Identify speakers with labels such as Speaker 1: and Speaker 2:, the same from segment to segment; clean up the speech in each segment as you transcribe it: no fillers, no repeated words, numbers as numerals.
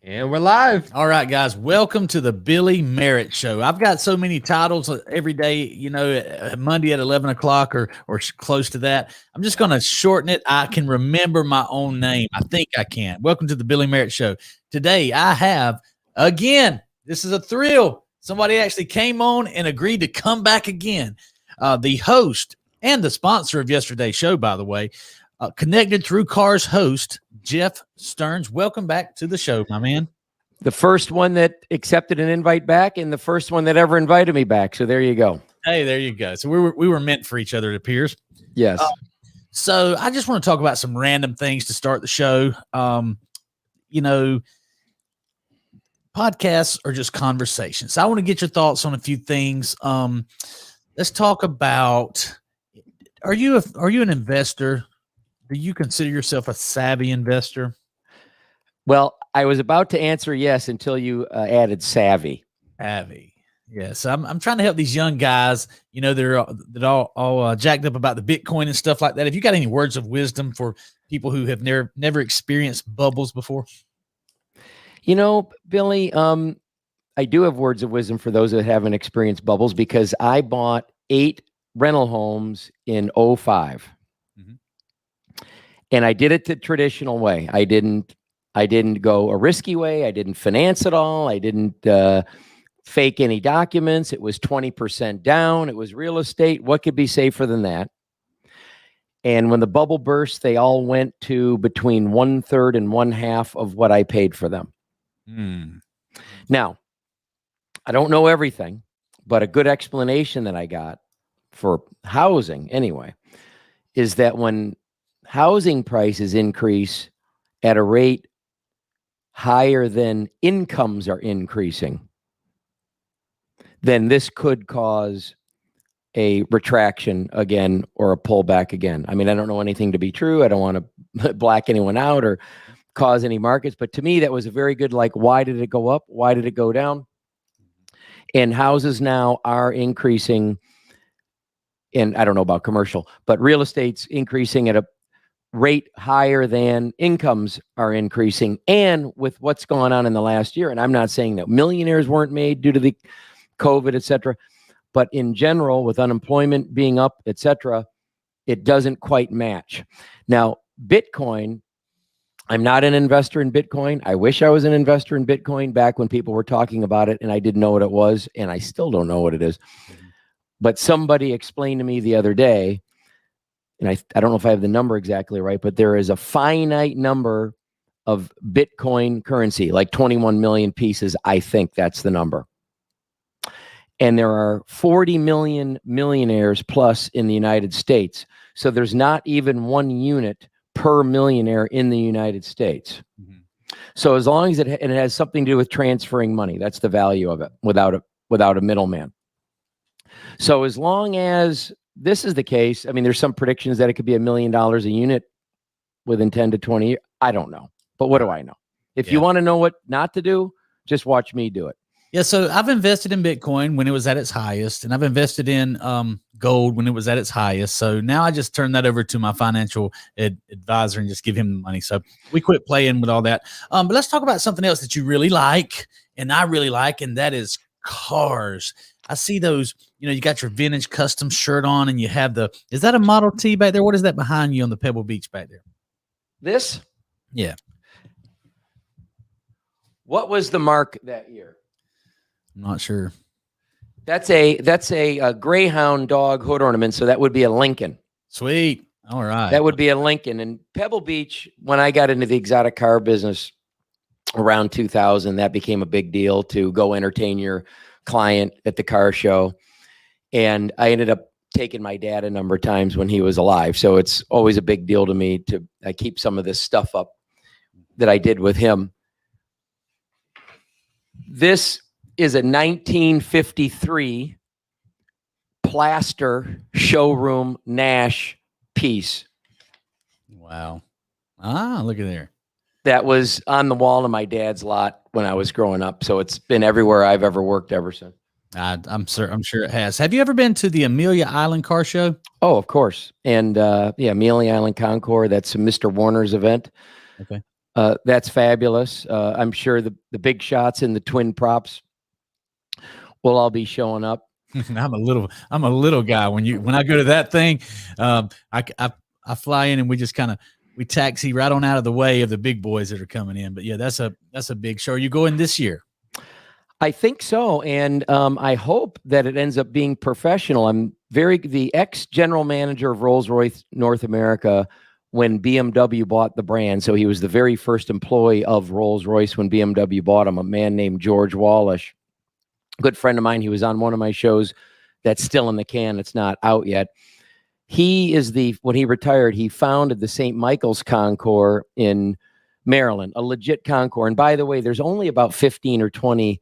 Speaker 1: And we're live.
Speaker 2: All right, guys, welcome to the Billy Merritt Show. I've got so many titles every day, Monday at 11 o'clock or close to that. I'm just going to shorten it. I can remember my own name. I think I can. Welcome to the Billy Merritt Show. Today, I have, again, this is a thrill. Somebody actually came on and agreed to come back again. The host and the sponsor of yesterday's show, by the way, Connected Through Cars host, Jeff Stearns. Welcome back to the show, my man.
Speaker 3: The first one that accepted an invite back and the first one that ever invited me back. So there you go.
Speaker 2: Hey, there you go. So we were meant for each other, it appears.
Speaker 3: Yes.
Speaker 2: So I just want to talk about some random things to start the show. Podcasts are just conversations. So I want to get your thoughts on a few things. Let's talk about, are you an investor? Do you consider yourself a savvy investor?
Speaker 3: Well, I was about to answer yes until you added savvy.
Speaker 2: Savvy. Yes. I'm trying to help these young guys, they're all jacked up about the Bitcoin and stuff like that. Have you got any words of wisdom for people who have never experienced bubbles before?
Speaker 3: Billy, I do have words of wisdom for those that haven't experienced bubbles because I bought 8 rental homes in 2005. And I did it the traditional way. I didn't go a risky way. I didn't finance it all. I didn't fake any documents. It was 20% down. It was real estate. What could be safer than that? And when the bubble burst, they all went to between 1/3 and 1/2 of what I paid for them. Now, I don't know everything, but a good explanation that I got for housing anyway is that when housing prices increase at a rate higher than incomes are increasing, then this could cause a retraction again or a pullback again. I mean, I don't know anything to be true. I don't want to black anyone out or cause any markets, but to me, that was a very good, why did it go up? Why did it go down? And houses now are increasing, and I don't know about commercial, but real estate's increasing at a rate higher than incomes are increasing. And with what's gone on in the last year, and I'm not saying that millionaires weren't made due to the COVID, et cetera, but in general, with unemployment being up, et cetera, it doesn't quite match. Now, Bitcoin, I'm not an investor in Bitcoin. I wish I was an investor in Bitcoin back when people were talking about it and I didn't know what it was, and I still don't know what it is. But somebody explained to me the other day, and I don't know if I have the number exactly right, but there is a finite number of Bitcoin currency, like 21 million pieces. I think that's the number. And there are 40 million millionaires plus in the United States. So there's not even one unit per millionaire in the United States. So as long as it has something to do with transferring money, that's the value of it without a middleman. So as long as this is the case, I mean, there's some predictions that it could be $1 million a unit within 10 to 20 years. I don't know, but what do I know? If you want to know what not to do, just watch me do it.
Speaker 2: Yeah, so I've invested in Bitcoin when it was at its highest, and I've invested in gold when it was at its highest. So now I just turn that over to my financial advisor and just give him the money. So we quit playing with all that. But let's talk about something else that you really like, and I really like, and that is cars. I see those, you got your vintage custom shirt on and you have is that a Model T back there? What is that behind you on the Pebble Beach back there?
Speaker 3: This?
Speaker 2: Yeah.
Speaker 3: What was the mark that year?
Speaker 2: I'm not sure.
Speaker 3: That's a Greyhound dog hood ornament. So that would be a Lincoln.
Speaker 2: Sweet. All right.
Speaker 3: That would be a Lincoln. And Pebble Beach, when I got into the exotic car business around 2000, that became a big deal to go entertain your client at the car show. And I ended up taking my dad a number of times when he was alive. So it's always a big deal to me I keep some of this stuff up that I did with him. This is a 1953 plaster showroom Nash piece.
Speaker 2: Wow. Look at there.
Speaker 3: That was on the wall in my dad's lot when I was growing up. So it's been everywhere I've ever worked ever since.
Speaker 2: I'm sure it has. Have you ever been to the Amelia Island car show?
Speaker 3: Oh, of course. And Amelia Island Concours, that's Mr. Warner's event.
Speaker 2: Okay.
Speaker 3: That's fabulous. I'm sure the big shots in the twin props will all be showing up.
Speaker 2: I'm a little guy. When I go to that thing, I fly in and we taxi right on out of the way of the big boys that are coming in. But yeah, that's a big show. Are you going this year?
Speaker 3: I think so, and I hope that it ends up being professional. The ex-general manager of Rolls-Royce North America when BMW bought the brand. So he was the very first employee of Rolls-Royce when BMW bought him, a man named George Wallish. Good friend of mine. He was on one of my shows that's still in the can. It's not out yet. When he retired, he founded the St. Michael's Concours in Maryland, a legit Concours. And by the way, there's only about 15 or 20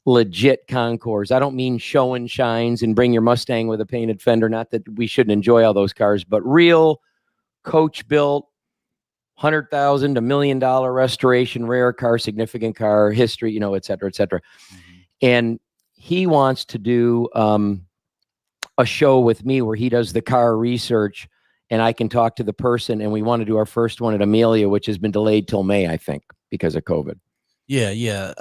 Speaker 3: legit Concours. I don't mean show and shines and bring your Mustang with a painted fender. Not that we shouldn't enjoy all those cars, but real coach built, $100,000 to $1 million restoration, rare car, significant car history, et cetera, et cetera. Mm-hmm. And he wants to do a show with me where he does the car research and I can talk to the person. And we want to do our first one at Amelia, which has been delayed till May, I think, because of COVID.
Speaker 2: Yeah.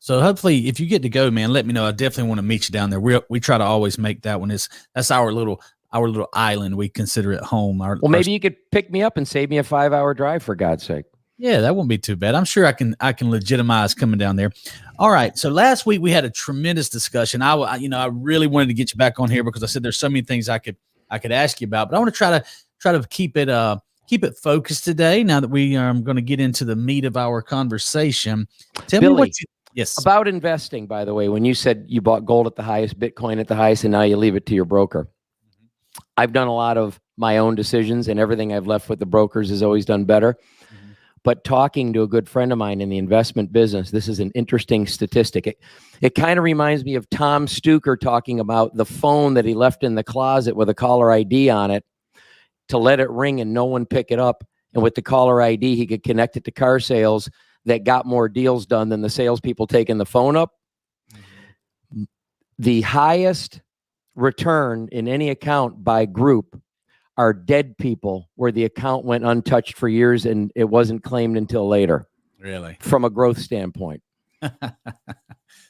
Speaker 2: So hopefully if you get to go, man, let me know. I definitely want to meet you down there. We try to always make that one. That's our little island. We consider it home.
Speaker 3: Maybe you could pick me up and save me a 5-hour drive, for God's sake.
Speaker 2: Yeah, that won't be too bad. I'm sure I can legitimize coming down there. All right. So last week we had a tremendous discussion. I really wanted to get you back on here because I said there's so many things I could ask you about, but I want to try to keep it focused today. Now that we are going to get into the meat of our conversation, tell
Speaker 3: Billy,
Speaker 2: me what yes
Speaker 3: about investing. By the way, when you said you bought gold at the highest, Bitcoin at the highest, and now you leave it to your broker. Mm-hmm. I've done a lot of my own decisions, and everything I've left with the brokers has always done better. Mm-hmm. But talking to a good friend of mine in the investment business, this is an interesting statistic. It kind of reminds me of Tom Stuker talking about the phone that he left in the closet with a caller ID on it to let it ring and no one pick it up. And with the caller ID, he could connect it to car sales that got more deals done than the salespeople taking the phone up. Mm-hmm. The highest return in any account by group are dead people where the account went untouched for years and it wasn't claimed until later.
Speaker 2: Really?
Speaker 3: From a growth standpoint.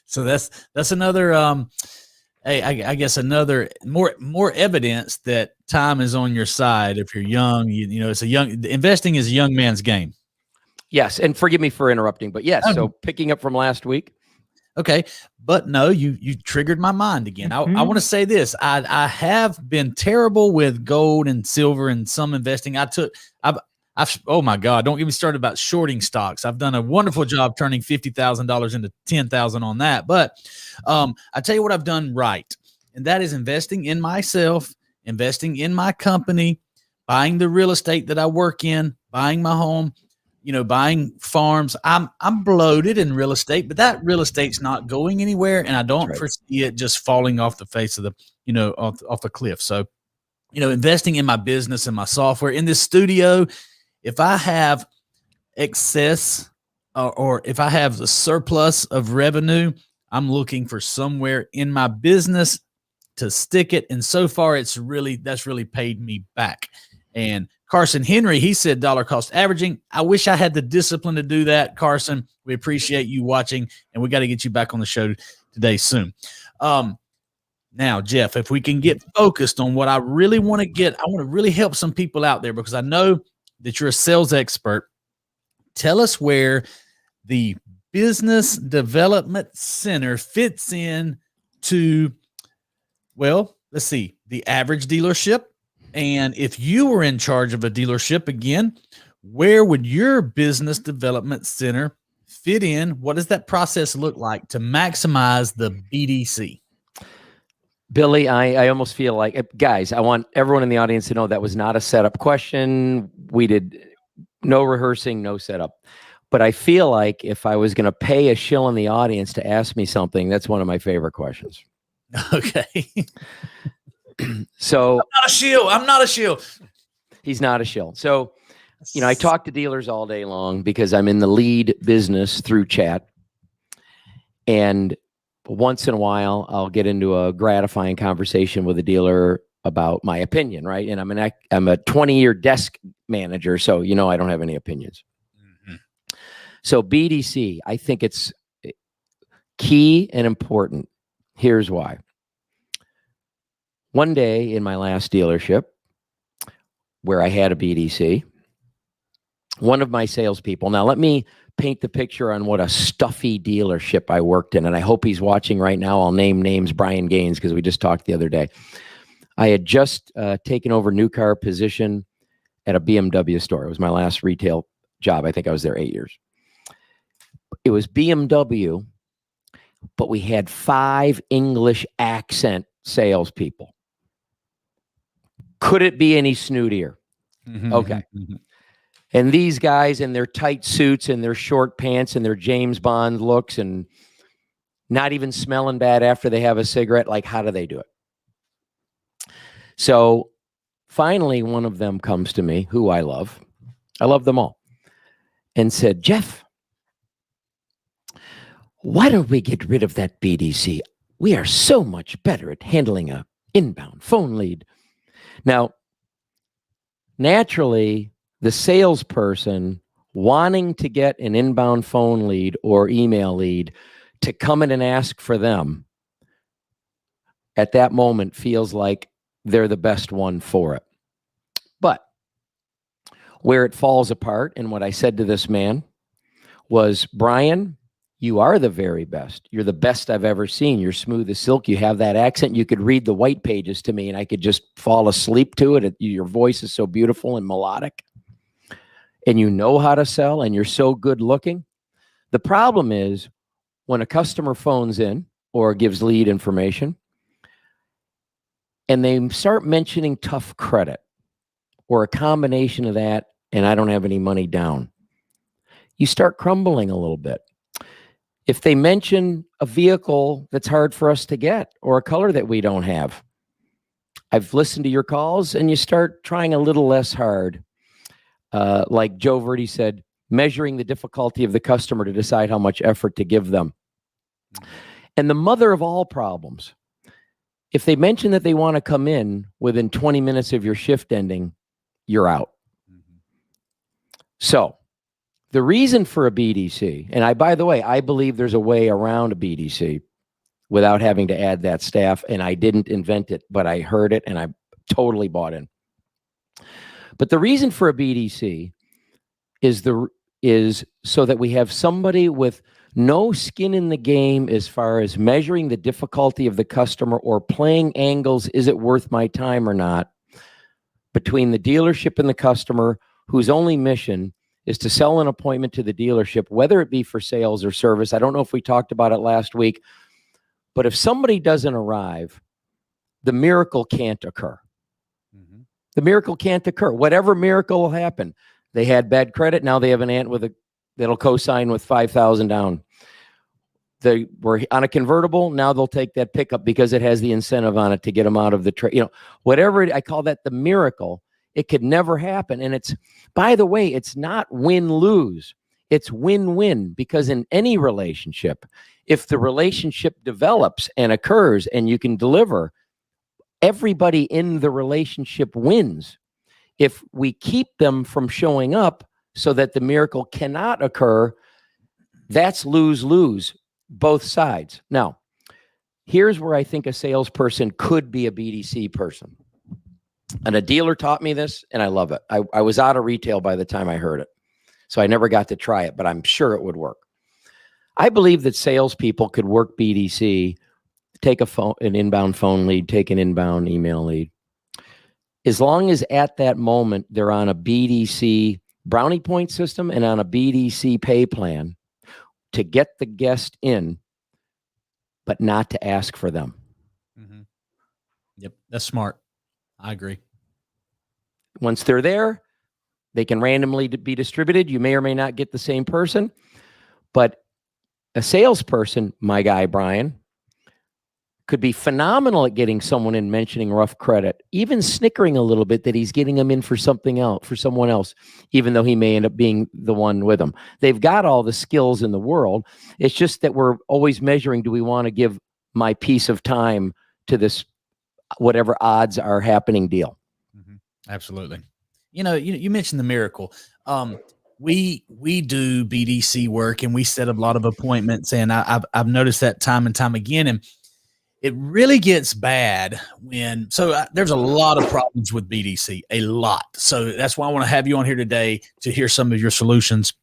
Speaker 2: So that's another I guess another more evidence that time is on your side. If you're young, investing is a young man's game.
Speaker 3: Yes, and forgive me for interrupting, but yes. So picking up from last week.
Speaker 2: Okay, but no, you triggered my mind again. Mm-hmm. I want to say this: I have been terrible with gold and silver and some investing. Oh my God, don't get me started about shorting stocks. I've done a wonderful job turning $50,000 into $10,000 on that. But I tell you what I've done right, and that is investing in myself, investing in my company, buying the real estate that I work in, buying my home, buying farms. I'm bloated in real estate, but that real estate's not going anywhere, and I don't foresee it just falling off the face of the, off a cliff. So, investing in my business and my software in this studio. If I have excess or if I have the surplus of revenue, I'm looking for somewhere in my business to stick it. And so far, that's really paid me back. And Carson Henry, he said dollar cost averaging. I wish I had the discipline to do that, Carson. We appreciate you watching, and we got to get you back on the show today soon. Now, Jeff, if we can get focused on what I really want to get, I want to really help some people out there because I know that you're a sales expert. Tell us where the Business Development Center fits in to, well, let's see, the average dealership. And if you were in charge of a dealership again, where would your Business Development Center fit in? What does that process look like to maximize the BDC?
Speaker 3: Billy, I almost feel like, guys, I want everyone in the audience to know that was not a setup question. We did no rehearsing, no setup. But I feel like if I was going to pay a shill in the audience to ask me something, that's one of my favorite questions.
Speaker 2: Okay.
Speaker 3: So
Speaker 2: I'm not a shill.
Speaker 3: He's not a shill. So, I talk to dealers all day long because I'm in the lead business through chat. And once in a while, I'll get into a gratifying conversation with a dealer about my opinion, right? And I'm a 20-year desk manager, so I don't have any opinions. Mm-hmm. So BDC, I think it's key and important. Here's why. One day in my last dealership where I had a BDC, one of my salespeople, now let me paint the picture on what a stuffy dealership I worked in. And I hope he's watching right now. I'll name names, Brian Gaines, because we just talked the other day. I had just taken over new car position at a BMW store. It was my last retail job. I think I was there 8 years. It was BMW, but we had 5 English accent salespeople. Could it be any snootier? Okay. And these guys in their tight suits and their short pants and their James Bond looks and not even smelling bad after they have a cigarette. Like, how do they do it? So finally, one of them comes to me, who I love them all, and said, Jeff, why don't we get rid of that BDC? We are so much better at handling an inbound phone lead. Now, naturally, the salesperson wanting to get an inbound phone lead or email lead to come in and ask for them at that moment feels like they're the best one for it. But where it falls apart, and what I said to this man was, Brian, you are the very best. You're the best I've ever seen. You're smooth as silk. You have that accent. You could read the white pages to me and I could just fall asleep to it. Your voice is so beautiful and melodic. And you know how to sell and you're so good looking. The problem is when a customer phones in or gives lead information and they start mentioning tough credit or a combination of that, and I don't have any money down, you start crumbling a little bit. If they mention a vehicle that's hard for us to get or a color that we don't have, I've listened to your calls and you start trying a little less hard. Like Joe Verdi said, measuring the difficulty of the customer to decide how much effort to give them. And the mother of all problems, if they mention that they want to come in within 20 minutes of your shift ending, you're out. So the reason for a BDC, and by the way, I believe there's a way around a BDC without having to add that staff, and I didn't invent it, but I heard it and I totally bought in. But the reason for a BDC is so that we have somebody with no skin in the game as far as measuring the difficulty of the customer or playing angles, is it worth my time or not, between the dealership and the customer, whose only mission is to sell an appointment to the dealership, whether it be for sales or service. I don't know if we talked about it last week, but if somebody doesn't arrive, the miracle can't occur. The miracle can't occur. Whatever miracle will happen. They had bad credit. Now they have an aunt that'll co-sign with 5,000 down. They were on a convertible. Now they'll take that pickup because it has the incentive on it to get them out of the trade. Whatever I call that, the miracle. It could never happen. And it's, by the way, it's not win-lose. It's win-win, because in any relationship, if the relationship develops and occurs and you can deliver, everybody in the relationship wins. If we keep them from showing up so that the miracle cannot occur, that's lose-lose, both sides. Now, here's where I think a salesperson could be a BDC person. And a dealer taught me this, and I love it. I was out of retail by the time I heard it, so I never got to try it, but I'm sure it would work. I believe that salespeople could work BDC, take an inbound phone lead, take an inbound email lead, as long as at that moment they're on a BDC brownie point system and on a BDC pay plan to get the guest in, but not to ask for them.
Speaker 2: Yep, that's smart. I agree.
Speaker 3: Once they're there, they can randomly be distributed. You may or may not get the same person, but a salesperson, my guy, Brian, could be phenomenal at getting someone in, mentioning rough credit, even snickering a little bit that he's getting them in for something else, for someone else, even though he may end up being the one with them. They've got all the skills in the world. It's just that we're always measuring, do we want to give my piece of time to this, whatever odds are happening deal?
Speaker 2: Absolutely. You mentioned the miracle. we do BDC work and we set up a lot of appointments, and I've noticed that time and time again, and it really gets bad when there's a lot of problems with BDC, a lot. So that's why I want to have you on here today to hear some of your solutions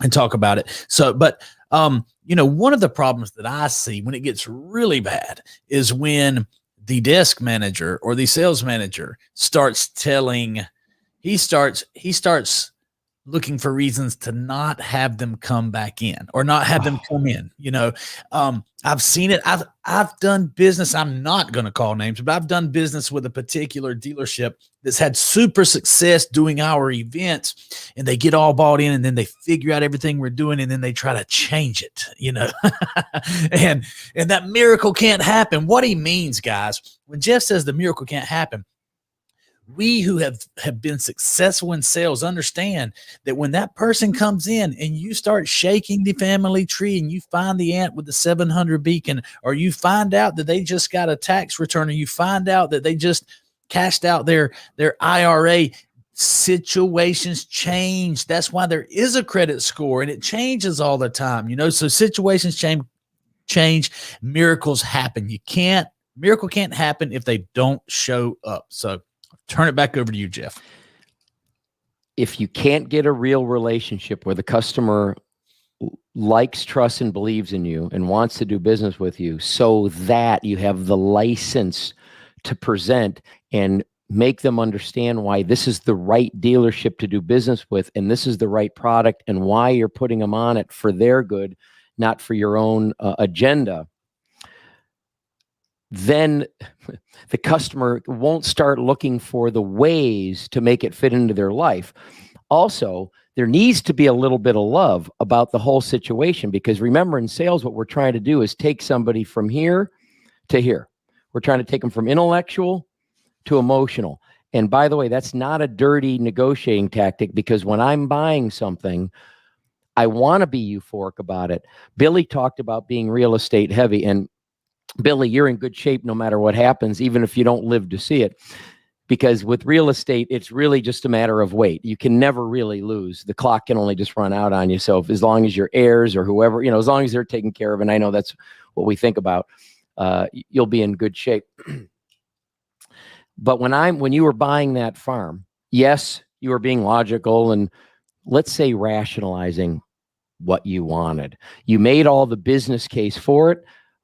Speaker 2: and talk about it. So, but one of the problems that I see when it gets really bad is when the desk manager or the sales manager starts he starts looking for reasons to not have them come back in or not have them come in. I've seen it. I've done business. I'm not going to call names, but I've done business with a particular dealership that's had super success doing our events, and they get all bought in, and then they figure out everything we're doing, and then they try to change it, and that miracle can't happen. What he means, guys, when Jeff says the miracle can't happen, we who have been successful in sales understand that when that person comes in and you start shaking the family tree and you find the aunt with the 700 beacon, or you find out that they just got a tax return, or you find out that they just cashed out their IRA, situations change. That's why there is a credit score, and it changes all the time, so situations change, miracles happen. Miracle can't happen if they don't show up. So turn it back over to you, Jeff.
Speaker 3: If you can't get a real relationship where the customer likes, trusts, and believes in you and wants to do business with you so that you have the license to present and make them understand why this is the right dealership to do business with, and this is the right product, and why you're putting them on it for their good, not for your own agenda, then the customer won't start looking for the ways to make it fit into their life. Also, there needs to be a little bit of love about the whole situation, because remember, in sales, what we're trying to do is take somebody from here to here. We're trying to take them from intellectual to emotional. And by the way, that's not a dirty negotiating tactic, because when I'm buying something, I want to be euphoric about it. Billy talked about being real estate heavy, and Billy, you're in good shape no matter what happens, even if you don't live to see it. Because with real estate, it's really just a matter of wait. You can never really lose. The clock can only just run out on you. So as long as your heirs or whoever, as long as they're taken care of, and I know that's what we think about, you'll be in good shape. But when you were buying that farm, yes, you were being logical and, let's say, rationalizing what you wanted. You made all the business case for it,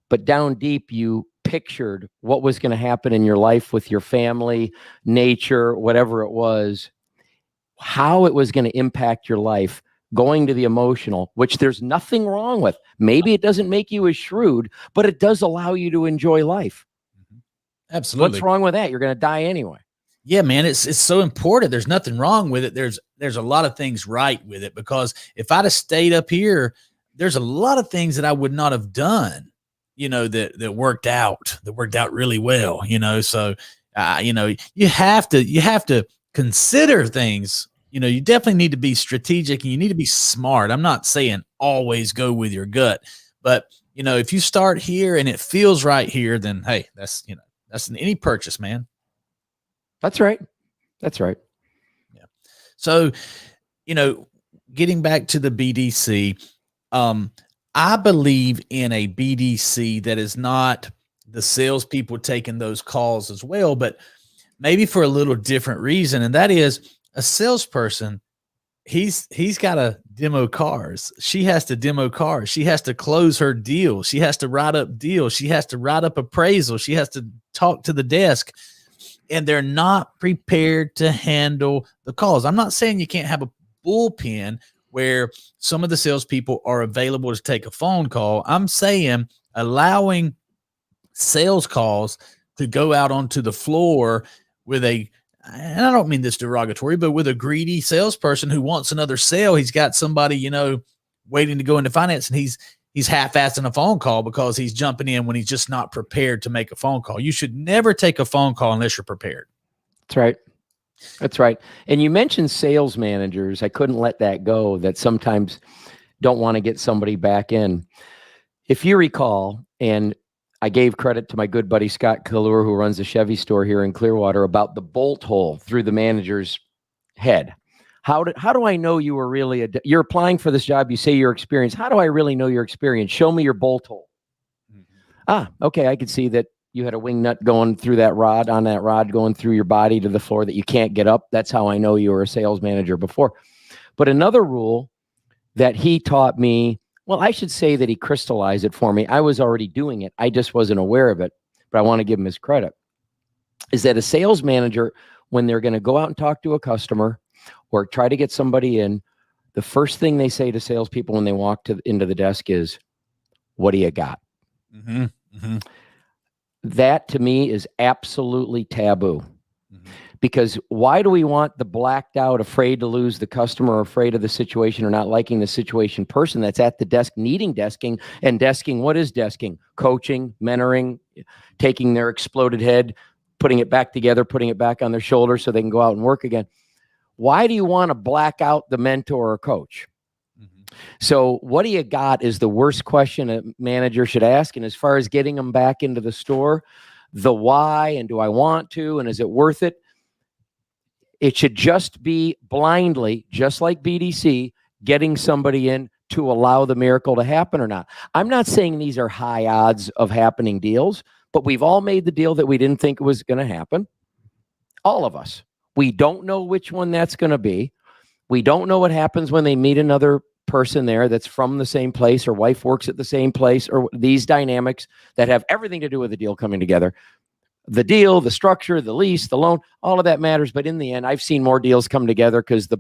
Speaker 3: but down deep, you pictured what was going to happen in your life with your family, nature, whatever it was, how it was going to impact your life, going to the emotional, which there's nothing wrong with. Maybe it doesn't make you as shrewd, but it does allow you to enjoy life.
Speaker 2: Absolutely.
Speaker 3: What's wrong with that? You're going to die anyway.
Speaker 2: Yeah, man, it's so important. There's nothing wrong with it. There's a lot of things right with it, because if I'd have stayed up here, there's a lot of things that I would not have done, that worked out really well, so, you have to consider things, you definitely need to be strategic and you need to be smart. I'm not saying always go with your gut, but, if you start here and it feels right here, then, hey, that's in any purchase, man.
Speaker 3: That's right. That's right.
Speaker 2: Yeah. So, getting back to the BDC, I believe in a BDC that is not the salespeople taking those calls as well, but maybe for a little different reason. And that is, a salesperson, he's got to demo cars. She has to demo cars. She has to close her deal. She has to write up deals. She has to write up appraisal. She has to talk to the desk, and they're not prepared to handle the calls. I'm not saying you can't have a bullpen where some of the salespeople are available to take a phone call. I'm saying allowing sales calls to go out onto the floor with and I don't mean this derogatory, but with a greedy salesperson who wants another sale. He's got somebody, waiting to go into finance, and he's half-assing a phone call because he's jumping in when he's just not prepared to make a phone call. You should never take a phone call unless you're prepared.
Speaker 3: That's right. That's right. And you mentioned sales managers. I couldn't let that go, that sometimes don't want to get somebody back in. If you recall, and I gave credit to my good buddy Scott Kallur, who runs the Chevy store here in Clearwater, about the bolt hole through the manager's head. How do I know you were really you're applying for this job? You say you're experienced. How do I really know you're experienced? Show me your bolt hole. Okay, I could see that you had a wing nut going through that rod, going through your body to the floor that you can't get up. That's how I know you were a sales manager before. But another rule that he taught me, well, I should say that he crystallized it for me. I was already doing it. I just wasn't aware of it, but I want to give him his credit, is that a sales manager, when they're going to go out and talk to a customer or try to get somebody in, the first thing they say to salespeople when they walk into the desk is, what do you got? That to me is absolutely taboo. Because why do we want the blacked out, afraid to lose the customer, afraid of the situation, or not liking the situation person that's at the desk needing desking? And desking, what is desking? Coaching, mentoring, taking their exploded head, putting it back together, putting it back on their shoulders so they can go out and work again. Why do you want to black out the mentor or coach? So what do you got is the worst question a manager should ask. And as far as getting them back into the store, the why, and do I want to, and is it worth it? It should just be blindly, just like BDC, getting somebody in to allow the miracle to happen or not. I'm not saying these are high odds of happening deals, but we've all made the deal that we didn't think was going to happen. All of us. We don't know which one that's going to be. We don't know what happens when they meet another person there that's from the same place, or wife works at the same place, or these dynamics that have everything to do with the deal coming together. The deal, the structure, the lease, the loan, all of that matters. But in the end, I've seen more deals come together because the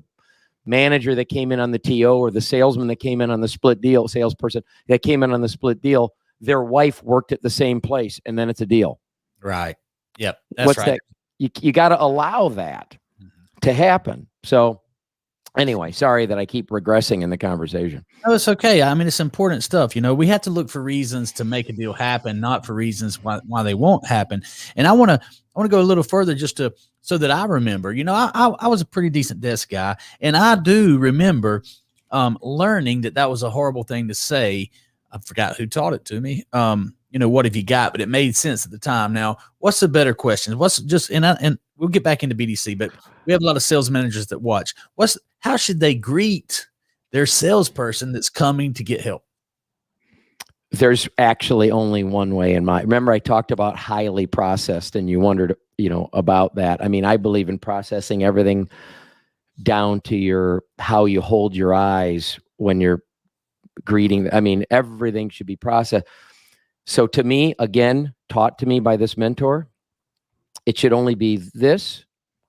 Speaker 3: manager that came in on the TO, or the salesman that came in on the split deal, salesperson that came in on the split deal, their wife worked at the same place, and then it's a deal.
Speaker 2: Right. Yep. That's right.
Speaker 3: That? You got to allow that to happen. So anyway, sorry that I keep regressing in the conversation.
Speaker 2: No, it's okay. I mean, it's important stuff. We have to look for reasons to make a deal happen, not for reasons why they won't happen. And I want to go a little further so that I remember. I was a pretty decent desk guy, and I do remember learning that was a horrible thing to say. I forgot who taught it to me. What have you got? But it made sense at the time. Now, what's the better question? And we'll get back into BDC, but we have a lot of sales managers that watch. How should they greet their salesperson that's coming to get help?
Speaker 3: There's actually only one way remember I talked about highly processed, and you wondered, about that. I mean, I believe in processing everything down to how you hold your eyes when you're greeting. I mean, everything should be processed. So to me, again, taught to me by this mentor, it should only be this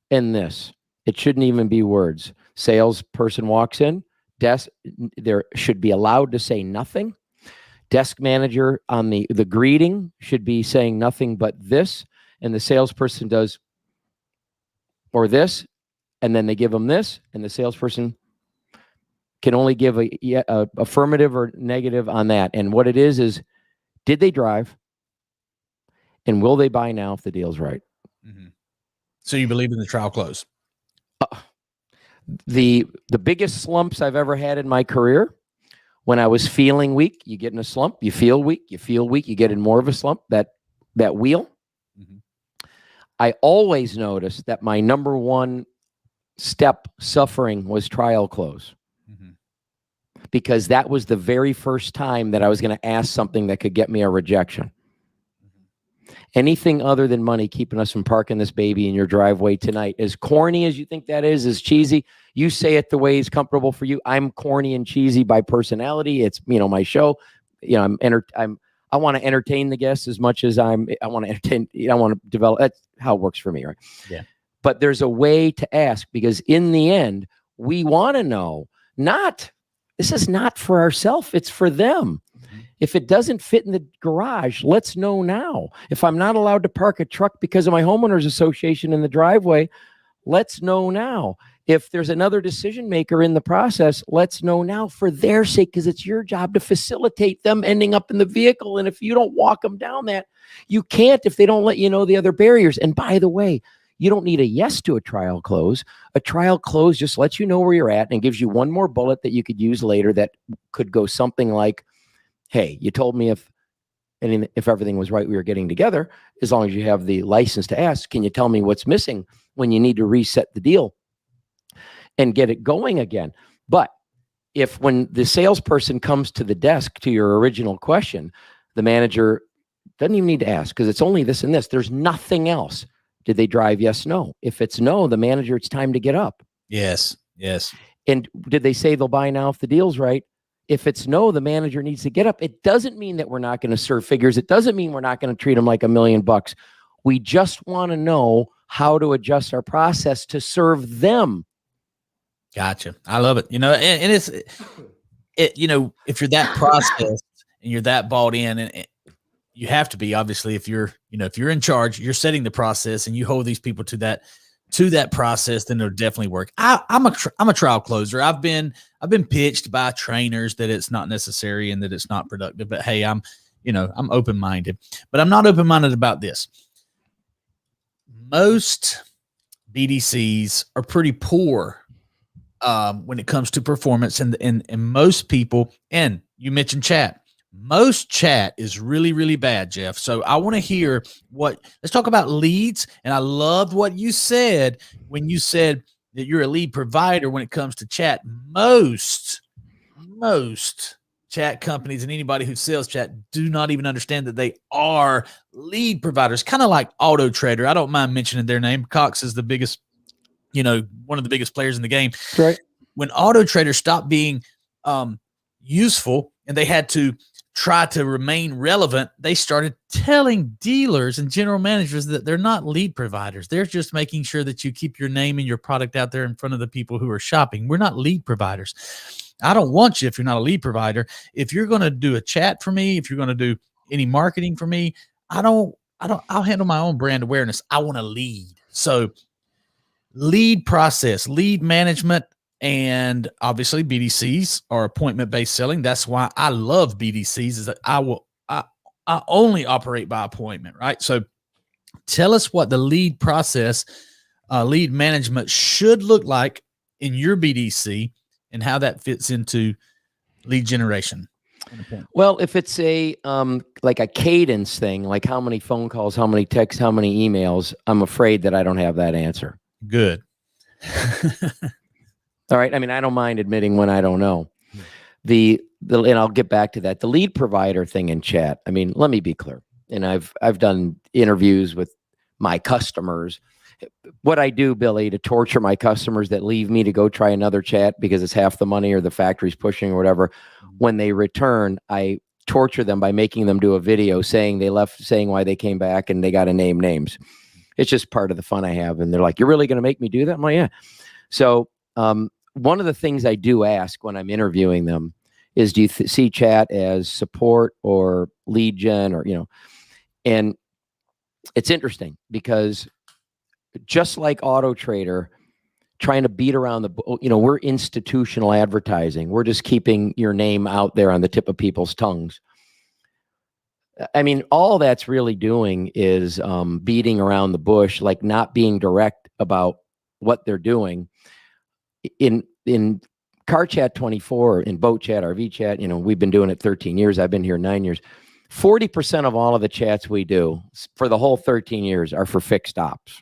Speaker 3: and this. It shouldn't even be words. Salesperson walks in, there should be allowed to say nothing. Desk manager on the greeting should be saying nothing but this, and the salesperson does or this, and then they give them this, and the salesperson can only give a affirmative or negative on that. And what it is did they drive, and will they buy now if the deal's right?
Speaker 2: So you believe in the trial close?
Speaker 3: The biggest slumps I've ever had in my career, when I was feeling weak, you get in a slump, you feel weak, you get in more of a slump, that wheel. I always noticed that my number one step suffering was trial close. Because that was the very first time that I was going to ask something that could get me a rejection. Anything other than money keeping us from parking this baby in your driveway tonight, as corny as you think that is cheesy, you say it the way it's comfortable for you. I'm corny and cheesy by personality. It's, my show. I want to entertain the guests as much as I want to entertain. I want to develop. That's how it works for me, right?
Speaker 2: Yeah.
Speaker 3: But there's a way to ask, because in the end, we want to know, this is not for ourselves, it's for them. If it doesn't fit in the garage, let's know now. If I'm not allowed to park a truck because of my homeowners association in the driveway, let's know now. If there's another decision maker in the process, let's know now for their sake, because it's your job to facilitate them ending up in the vehicle. And if you don't walk them down that, you can't if they don't let you know the other barriers. And by the way, you don't need a yes to a trial close. A trial close just lets you know where you're at and gives you one more bullet that you could use later that could go something like, hey, you told me if everything was right, we were getting together. As long as you have the license to ask, can you tell me what's missing when you need to reset the deal? and get it going again. But if when the salesperson comes to the desk to your original question, the manager doesn't even need to ask because it's only this and this. There's nothing else. Did they drive? Yes, no. If it's no, the manager, it's time to get up.
Speaker 2: Yes, yes.
Speaker 3: And did they say they'll buy now if the deal's right? If it's no, the manager needs to get up. It doesn't mean that we're not going to serve figures. It doesn't mean we're not going to treat them like $1 million. We just want to know how to adjust our process to serve them.
Speaker 2: Gotcha. I love it. And it's, if you're that process and you're that bought in, and you have to be, obviously, if you're in charge, you're setting the process and you hold these people to that process, then it'll definitely work. I'm a trial closer. I've been pitched by trainers that it's not necessary and that it's not productive, but hey, I'm open-minded, but I'm not open-minded about this. Most BDCs are pretty poor when it comes to performance, and most people, and you mentioned chat. Most chat is really, really bad, Jeff. So I want to hear let's talk about leads. And I loved what you said when you said that you're a lead provider when it comes to chat. Most chat companies and anybody who sells chat do not even understand that they are lead providers, kind of like Auto Trader. I don't mind mentioning their name. Cox is the biggest, one of the biggest players in the game.
Speaker 3: Right.
Speaker 2: When Auto Trader stopped being useful and they had to try to remain relevant, they started telling dealers and general managers that they're not lead providers. They're just making sure that you keep your name and your product out there in front of the people who are shopping. We're not lead providers. I don't want you if you're not a lead provider. If you're going to do a chat for me, if you're going to do any marketing for me, I'll handle my own brand awareness. I want to lead. So lead process, lead management, and obviously BDCs are appointment-based selling. That's why I love BDCs, is that I only operate by appointment, right? So tell us what the lead process, lead management should look like in your BDC and how that fits into lead generation.
Speaker 3: Well, if it's a like a cadence thing, like how many phone calls, how many texts, how many emails, I'm afraid that I don't have that answer.
Speaker 2: Good.
Speaker 3: All right. I mean, I don't mind admitting when I don't know. And I'll get back to that. The lead provider thing in chat. I mean, let me be clear. And I've done interviews with my customers. What I do, Billy, to torture my customers that leave me to go try another chat because it's half the money or the factory's pushing or whatever. When they return, I torture them by making them do a video saying they left, saying why they came back, and they got to name names. It's just part of the fun I have. And they're like, "You're really going to make me do that?" I'm like, "Yeah." So one of the things I do ask when I'm interviewing them is, do you see chat as support or lead gen, or, and it's interesting because just like Auto Trader trying to beat around we're institutional advertising. We're just keeping your name out there on the tip of people's tongues. I mean, all that's really doing is beating around the bush, like not being direct about what they're doing. In Car Chat 24, in Boat Chat, RV Chat, we've been doing it 13 years. I've been here 9 years. 40% of all of the chats we do for the whole 13 years are for fixed ops.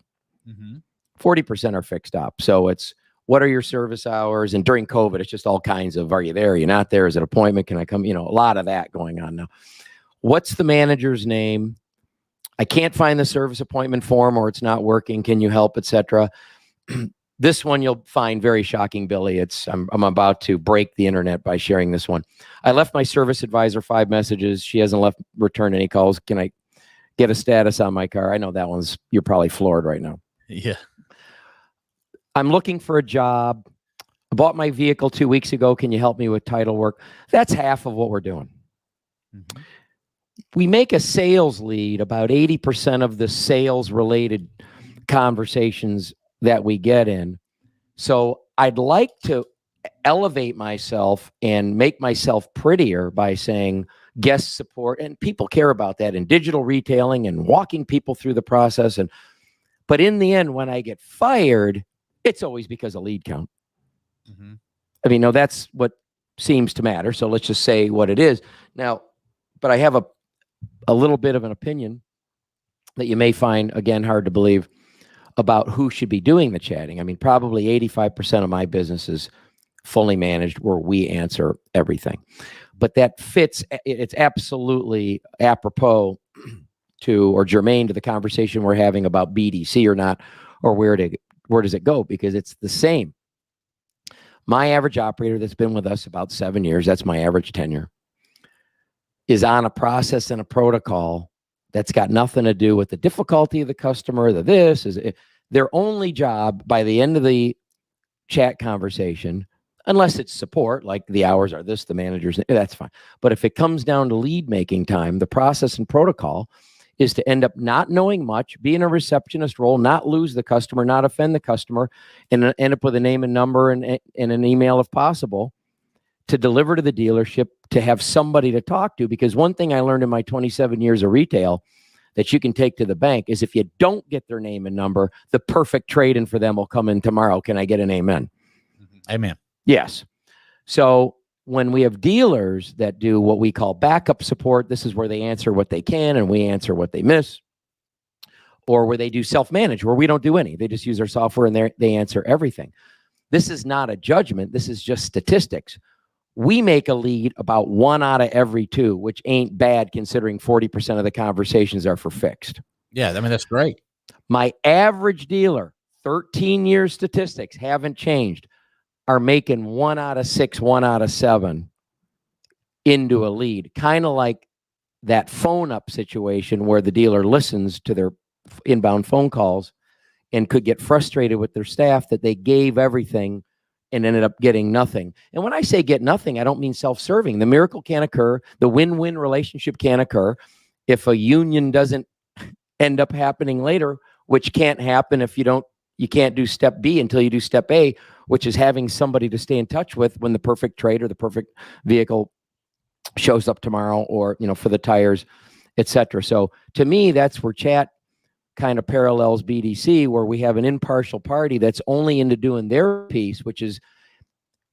Speaker 3: 40% are fixed ops. So it's, what are your service hours? And during COVID, it's just all kinds of, are you there? Are you not there? Is it appointment? Can I come? A lot of that going on now. What's the manager's name? I can't find the service appointment form, or it's not working. Can you help, etc. This one you'll find very shocking, Billy. I'm about to break the internet by sharing this one. I left my service advisor 5 messages. She hasn't returned any calls. Can I get a status on my car? I know that one's, you're probably floored right now.
Speaker 2: Yeah.
Speaker 3: I'm looking for a job. I bought my vehicle 2 weeks ago. Can you help me with title work? That's half of what we're doing. We make a sales lead about 80% of the sales related conversations that we get in. So I'd like to elevate myself and make myself prettier by saying guest support, and people care about that in digital retailing and walking people through the process. But in the end, when I get fired, it's always because of lead count. I mean, no, that's what seems to matter. So let's just say what it is now. But I have a little bit of an opinion that you may find, again, hard to believe. about who should be doing the chatting. I mean, probably 85% of my business is fully managed where we answer everything. But that fits, it's absolutely apropos to, or germane to, the conversation we're having about BDC or not, or where does it go? Because it's the same. My average operator that's been with us about 7 years, that's my average tenure, is on a process and a protocol that's got nothing to do with the difficulty of the customer. Their only job by the end of the chat conversation, unless it's support, like the hours are this, the managers, that's fine. But if it comes down to lead making time, the process and protocol is to end up not knowing much, be in a receptionist role, not lose the customer, not offend the customer, and end up with a name and number and an email if possible, to deliver to the dealership, to have somebody to talk to. Because one thing I learned in my 27 years of retail that you can take to the bank is, if you don't get their name and number, the perfect trade-in for them will come in tomorrow. Can I get an amen?
Speaker 2: Amen.
Speaker 3: Yes. So when we have dealers that do what we call backup support, this is where they answer what they can and we answer what they miss. Or where they do self-manage, where we don't do any. They just use our software and they answer everything. This is not a judgment. This is just statistics. We make a lead about 1 out of every 2, which ain't bad considering 40% of the conversations are for fixed.
Speaker 2: Yeah, I mean, that's great.
Speaker 3: My average dealer, 13 years statistics haven't changed, are making 1 out of 6, 1 out of 7 into a lead. Kind of like that phone up situation where the dealer listens to their inbound phone calls and could get frustrated with their staff that they gave everything and ended up getting nothing. And when I say get nothing, I don't mean self-serving. The miracle can occur. The win-win relationship can occur if a union doesn't end up happening later, which can't happen if you can't do step B until you do step A, which is having somebody to stay in touch with when the perfect trade or the perfect vehicle shows up tomorrow, or, for the tires, etc. So to me, that's where chat kind of parallels BDC, where we have an impartial party that's only into doing their piece, which is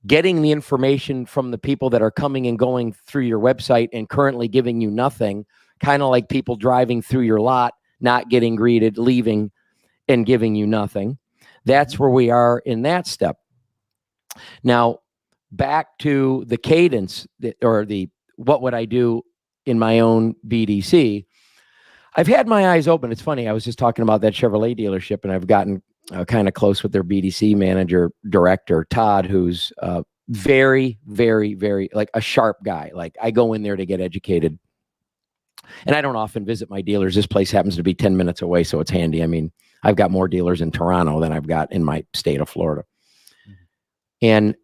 Speaker 3: getting the information from the people that are coming and going through your website and currently giving you nothing, kind of like people driving through your lot, not getting greeted, leaving, and giving you nothing. That's where we are in that step. Now, back to the cadence, or the what would I do in my own BDC. I've had my eyes open. It's funny. I was just talking about that Chevrolet dealership, and I've gotten kind of close with their BDC manager, director, Todd, who's very, very, very, like, a sharp guy. Like, I go in there to get educated. And I don't often visit my dealers. This place happens to be 10 minutes away, so it's handy. I mean, I've got more dealers in Toronto than I've got in my state of Florida. And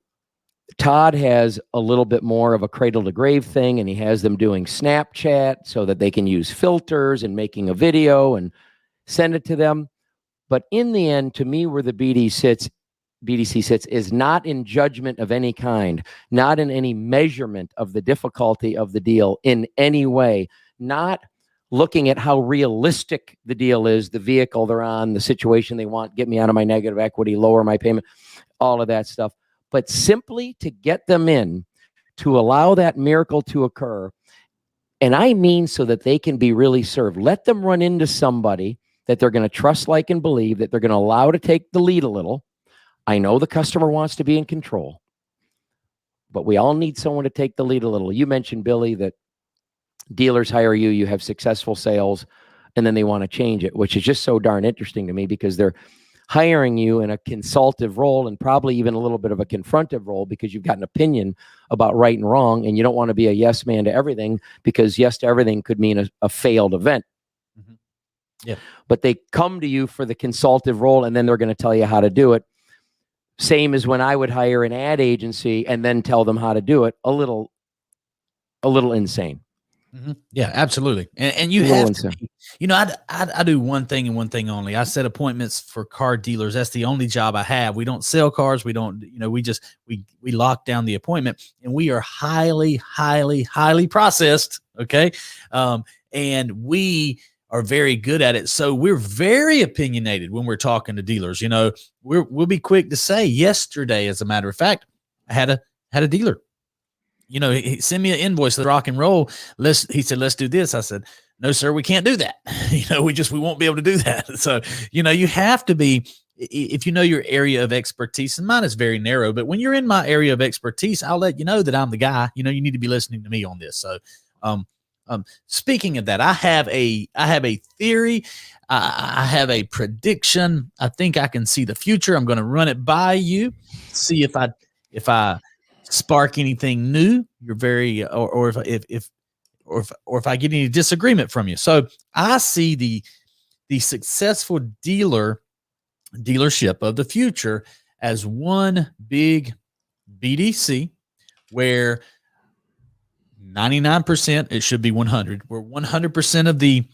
Speaker 3: Todd has a little bit more of a cradle to grave thing, and he has them doing Snapchat so that they can use filters and making a video and send it to them. But in the end, to me, where the BDC sits is not in judgment of any kind, not in any measurement of the difficulty of the deal in any way, not looking at how realistic the deal is, the vehicle they're on, the situation they want, get me out of my negative equity, lower my payment, all of that stuff. But simply to get them in, to allow that miracle to occur. And I mean, so that they can be really served. Let them run into somebody that they're going to trust, like, and believe, that they're going to allow to take the lead a little. I know the customer wants to be in control, but we all need someone to take the lead a little. You mentioned, Billy, that dealers hire you, you have successful sales, and then they want to change it, which is just so darn interesting to me, because they're hiring you in a consultative role, and probably even a little bit of a confrontive role, because you've got an opinion about right and wrong, and you don't want to be a yes man to everything, because yes to everything could mean a failed event.
Speaker 2: Mm-hmm. Yeah.
Speaker 3: But they come to you for the consultative role, and then they're going to tell you how to do it. Same as when I would hire an ad agency and then tell them how to do it. A little insane.
Speaker 2: Mm-hmm. Yeah, absolutely. And you have to be, I do one thing and one thing only. I set appointments for car dealers. That's the only job I have. We don't sell cars. We don't, we lock down the appointment, and we are highly, highly, highly processed. Okay. And we are very good at it. So we're very opinionated when we're talking to dealers. We'll be quick to say. Yesterday, as a matter of fact, I had a dealer. He sent me an invoice, the rock and roll. He said, let's do this. I said, no, sir, we can't do that. We won't be able to do that. So, you have to be, if you know your area of expertise, and mine is very narrow, but when you're in my area of expertise, I'll let you know that I'm the guy. You need to be listening to me on this. So, speaking of that, I have a theory. I have a prediction. I think I can see the future. I'm going to run it by you, see if I spark anything new. You're very, or if I get any disagreement from you. So I see the successful dealership of the future as one big BDC where 99%, it should be 100, where 100% of the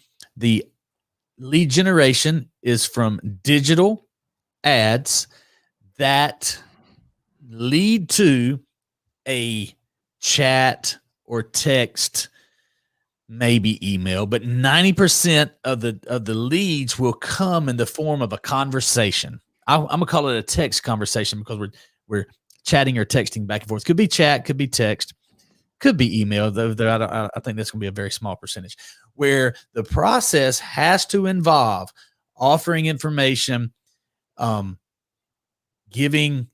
Speaker 2: lead generation is from digital ads that lead to a chat or text, maybe email, but 90% of the leads will come in the form of a conversation. I'm gonna call it a text conversation because we're chatting or texting back and forth. Could be chat, could be text, could be email, though I think that's gonna be a very small percentage, where the process has to involve offering information, giving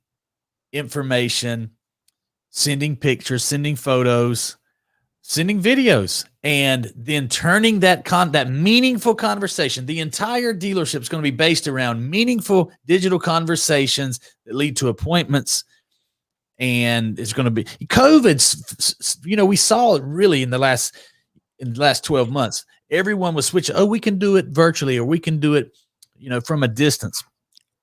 Speaker 2: information, sending pictures, sending photos, sending videos, and then turning that meaningful conversation. The entire dealership is going to be based around meaningful digital conversations that lead to appointments. And it's going to be COVID's, we saw it really in the last 12 months. Everyone was switching. Oh, we can do it virtually, or we can do it, from a distance.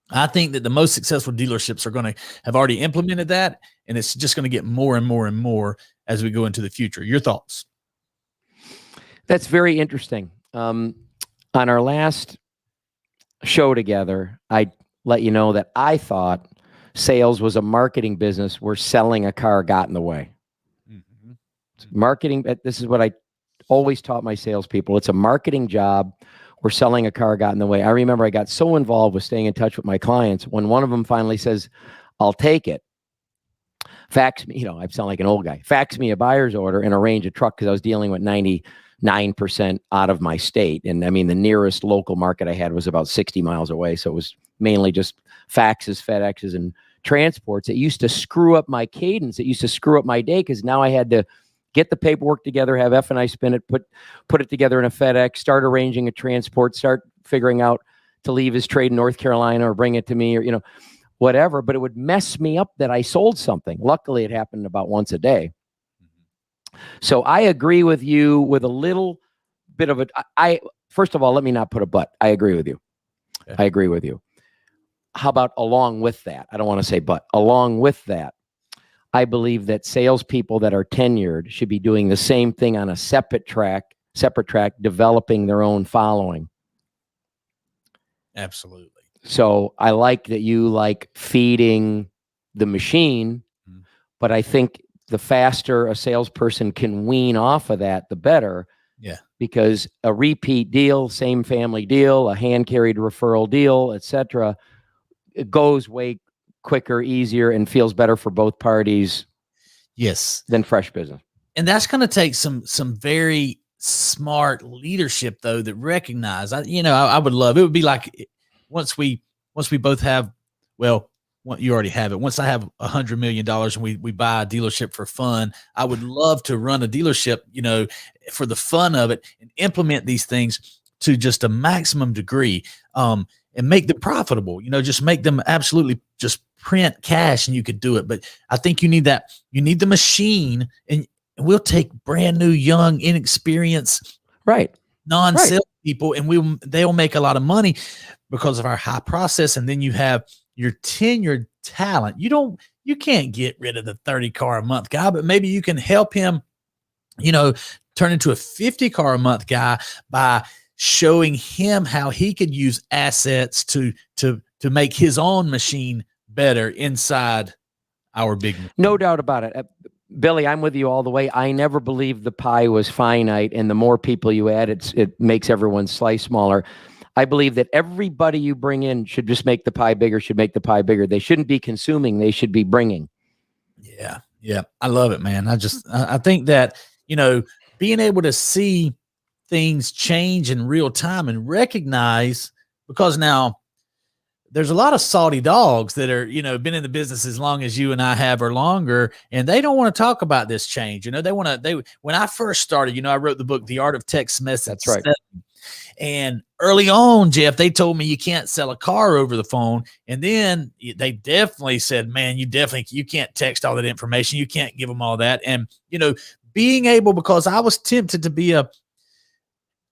Speaker 2: I think that the most successful dealerships are going to have already implemented that, and it's just going to get more and more and more as we go into the future. Your thoughts?
Speaker 3: That's very interesting. On our last show together, I let you know that I thought sales was a marketing business where selling a car got in the way. Mm-hmm. Marketing, this is what I always taught my salespeople. It's a marketing job where selling a car got in the way. I remember I got so involved with staying in touch with my clients when one of them finally says, I'll take it. Fax me, I sound like an old guy. Fax me a buyer's order and arrange a truck, because I was dealing with 99% out of my state. And I mean, the nearest local market I had was about 60 miles away. So it was mainly just faxes, FedExes, and transports. It used to screw up my cadence. It used to screw up my day, because now I had to get the paperwork together, have F&I spin it, put it together in a FedEx, start arranging a transport, start figuring out to leave his trade in North Carolina or bring it to me, or, whatever. But it would mess me up that I sold something. Luckily, it happened about once a day. So I agree with you with a little bit of first of all, let me not put a but. I agree with you. Yeah. I agree with you. How about along with that? I don't want to say but. Along with that, I believe that salespeople that are tenured should be doing the same thing on a separate track, developing their own following.
Speaker 2: Absolutely.
Speaker 3: So I like that you like feeding the machine, but I think the faster a salesperson can wean off of that, the better.
Speaker 2: Yeah.
Speaker 3: Because a repeat deal, same family deal, a hand-carried referral deal, etc., it goes way quicker, easier, and feels better for both parties.
Speaker 2: Yes.
Speaker 3: Than fresh business.
Speaker 2: And that's going to take some very smart leadership, though, that recognize. I would love it. Would be like once we both have, well, you already have it. Once I have $100 million and we buy a dealership for fun, I would love to run a dealership, for the fun of it, and implement these things to just a maximum degree, and make them profitable. Just make them absolutely just print cash, and you could do it. But I think you need that. You need the machine, and we'll take brand new, young, inexperienced, non-sales people, and they'll make a lot of money because of our high process. And then you have your tenured talent. You can't get rid of the 30 car a month guy, but maybe you can help him, turn into a 50 car a month guy by showing him how he could use assets to make his own machine better inside our big machine.
Speaker 3: No doubt about it. Billy, I'm with you all the way. I never believed the pie was finite, and the more people you add, it makes everyone's slice smaller. I believe that everybody you bring in should just make the pie bigger, They shouldn't be consuming. They should be bringing.
Speaker 2: Yeah. Yeah. I love it, man. I think that, being able to see things change in real time and recognize, because now there's a lot of salty dogs that are, been in the business as long as you and I have or longer, and they don't want to talk about this change. When I first started, I wrote the book, The Art of Text Message.
Speaker 3: That's right.
Speaker 2: And early on, Jeff, they told me you can't sell a car over the phone. And then they definitely said, man, you can't text all that information. You can't give them all that. And, being able, because I was tempted to be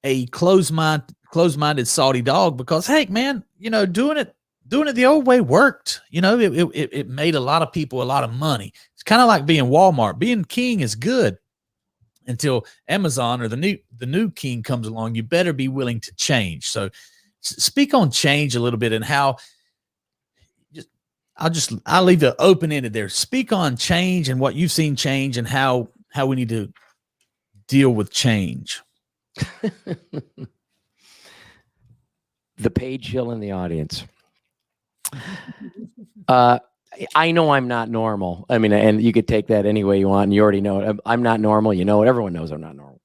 Speaker 2: a closed-minded salty dog, because, hey, man, doing it the old way worked. It made a lot of people a lot of money. It's kind of like being Walmart. Being king is good until Amazon or the new king comes along. You better be willing to change. So speak on change a little bit, and how I'll leave it open-ended there. Speak on change and what you've seen change, and how we need to deal with change.
Speaker 3: The Page Hill in the audience. I know I'm not normal. I mean, and you could take that any way you want, and you already know it. I'm not normal. Everyone knows I'm not normal.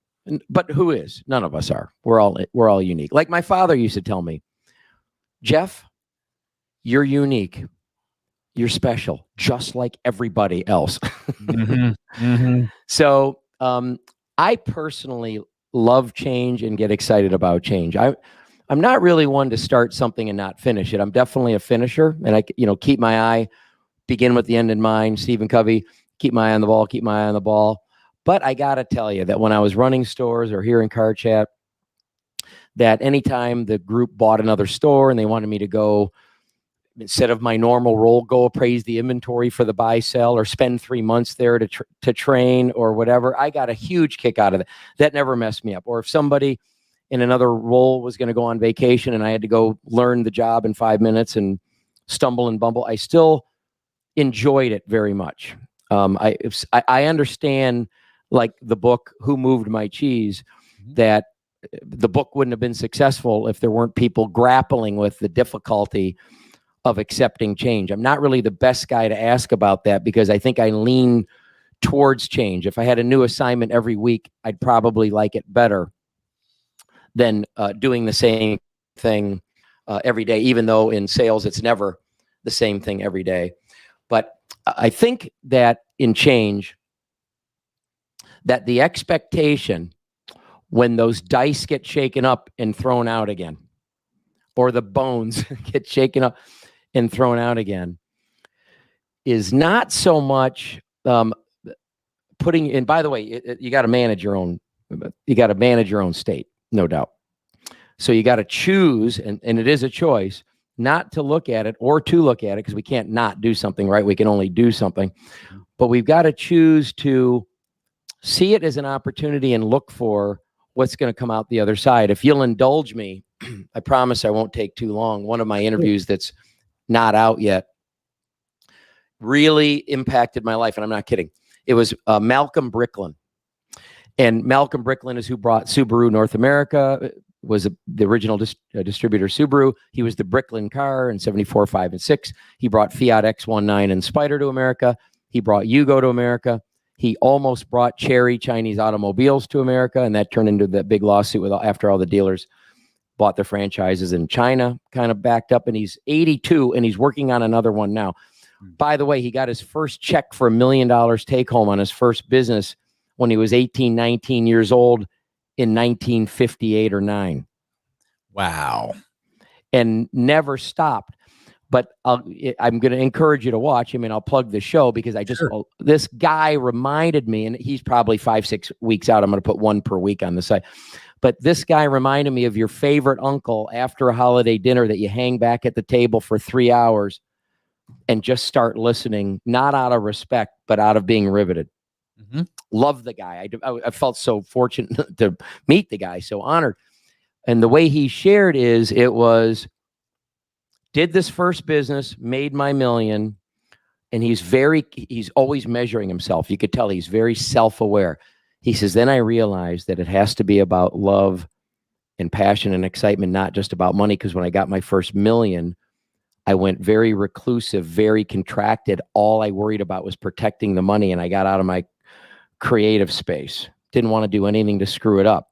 Speaker 3: But who is? None of us are. We're all unique. Like my father used to tell me, Jeff, you're unique. You're special, just like everybody else.
Speaker 2: Mm-hmm. Mm-hmm.
Speaker 3: So I personally love change and get excited about change. I'm not really one to start something and not finish it. I'm definitely a finisher, and I keep my eye, begin with the end in mind. Stephen Covey, keep my eye on the ball. But I got to tell you that when I was running stores or here in Car Chat, that anytime the group bought another store and they wanted me to go, instead of my normal role, go appraise the inventory for the buy sell, or spend 3 months there to train or whatever, I got a huge kick out of it. That never messed me up. Or if somebody in another role was going to go on vacation and I had to go learn the job in 5 minutes and stumble and bumble, I still enjoyed it very much. I understand, like the book, Who Moved My Cheese, that the book wouldn't have been successful if there weren't people grappling with the difficulty of accepting change. I'm not really the best guy to ask about that, because I think I lean towards change. If I had a new assignment every week, I'd probably like it better than doing the same thing every day, even though in sales, it's never the same thing every day. But I think that in change, that the expectation when those dice get shaken up and thrown out again, or the bones get shaken up and thrown out again, is not so much putting in. By the way, you got to manage your own state, no doubt. So you got to choose, and it is a choice, not to look at it or to look at it, because we can't not do something, right? We can only do something. But we've got to choose to see it as an opportunity and look for what's going to come out the other side. If you'll indulge me, I promise I won't take too long. One of my interviews that's not out yet really impacted my life, and I'm not kidding. It was Malcolm Bricklin. And Malcolm Bricklin is who brought Subaru North America, was the original distributor Subaru. He was the Bricklin car in 74, 5, and 6. He brought Fiat X19 and Spider to America. He brought Yugo to America. He almost brought Chery Chinese automobiles to America, and that turned into that big lawsuit after all the dealers bought their franchises in China, kind of backed up. And he's 82, and he's working on another one now. By the way, he got his first check for $1 million take home on his first business when he was 18, 19 years old in 1958 or 9.
Speaker 2: Wow.
Speaker 3: And never stopped. But I'm going to encourage you to watch. I mean, I'll plug the show, because this guy reminded me, and he's probably 5-6 weeks out. I'm going to put one per week on the site. But this guy reminded me of your favorite uncle after a holiday dinner that you hang back at the table for 3 hours and just start listening, not out of respect, but out of being riveted. Mm-hmm. Love the guy. I felt so fortunate to meet the guy, so honored. And the way he shared is, it was, did this first business, made my $1 million, and he's always measuring himself. You could tell he's very self-aware. He says, then I realized that it has to be about love and passion and excitement, not just about money. Because when I got my first $1 million, I went very reclusive, very contracted. All I worried about was protecting the money, and I got out of my creative space. Didn't want to do anything to screw it up.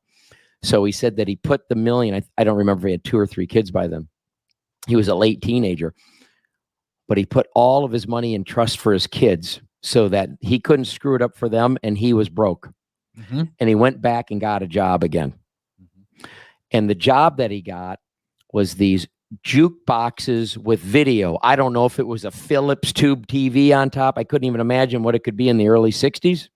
Speaker 3: So he said that he put the million, I don't remember if he had 2 or 3 kids by then. He was a late teenager, but he put all of his money in trust for his kids so that he couldn't screw it up for them, and he was broke. And he went back and got a job again. And the job that he got was these jukeboxes with video. I don't know if it was a Philips tube TV on top. I couldn't even imagine what it could be in the early 60s.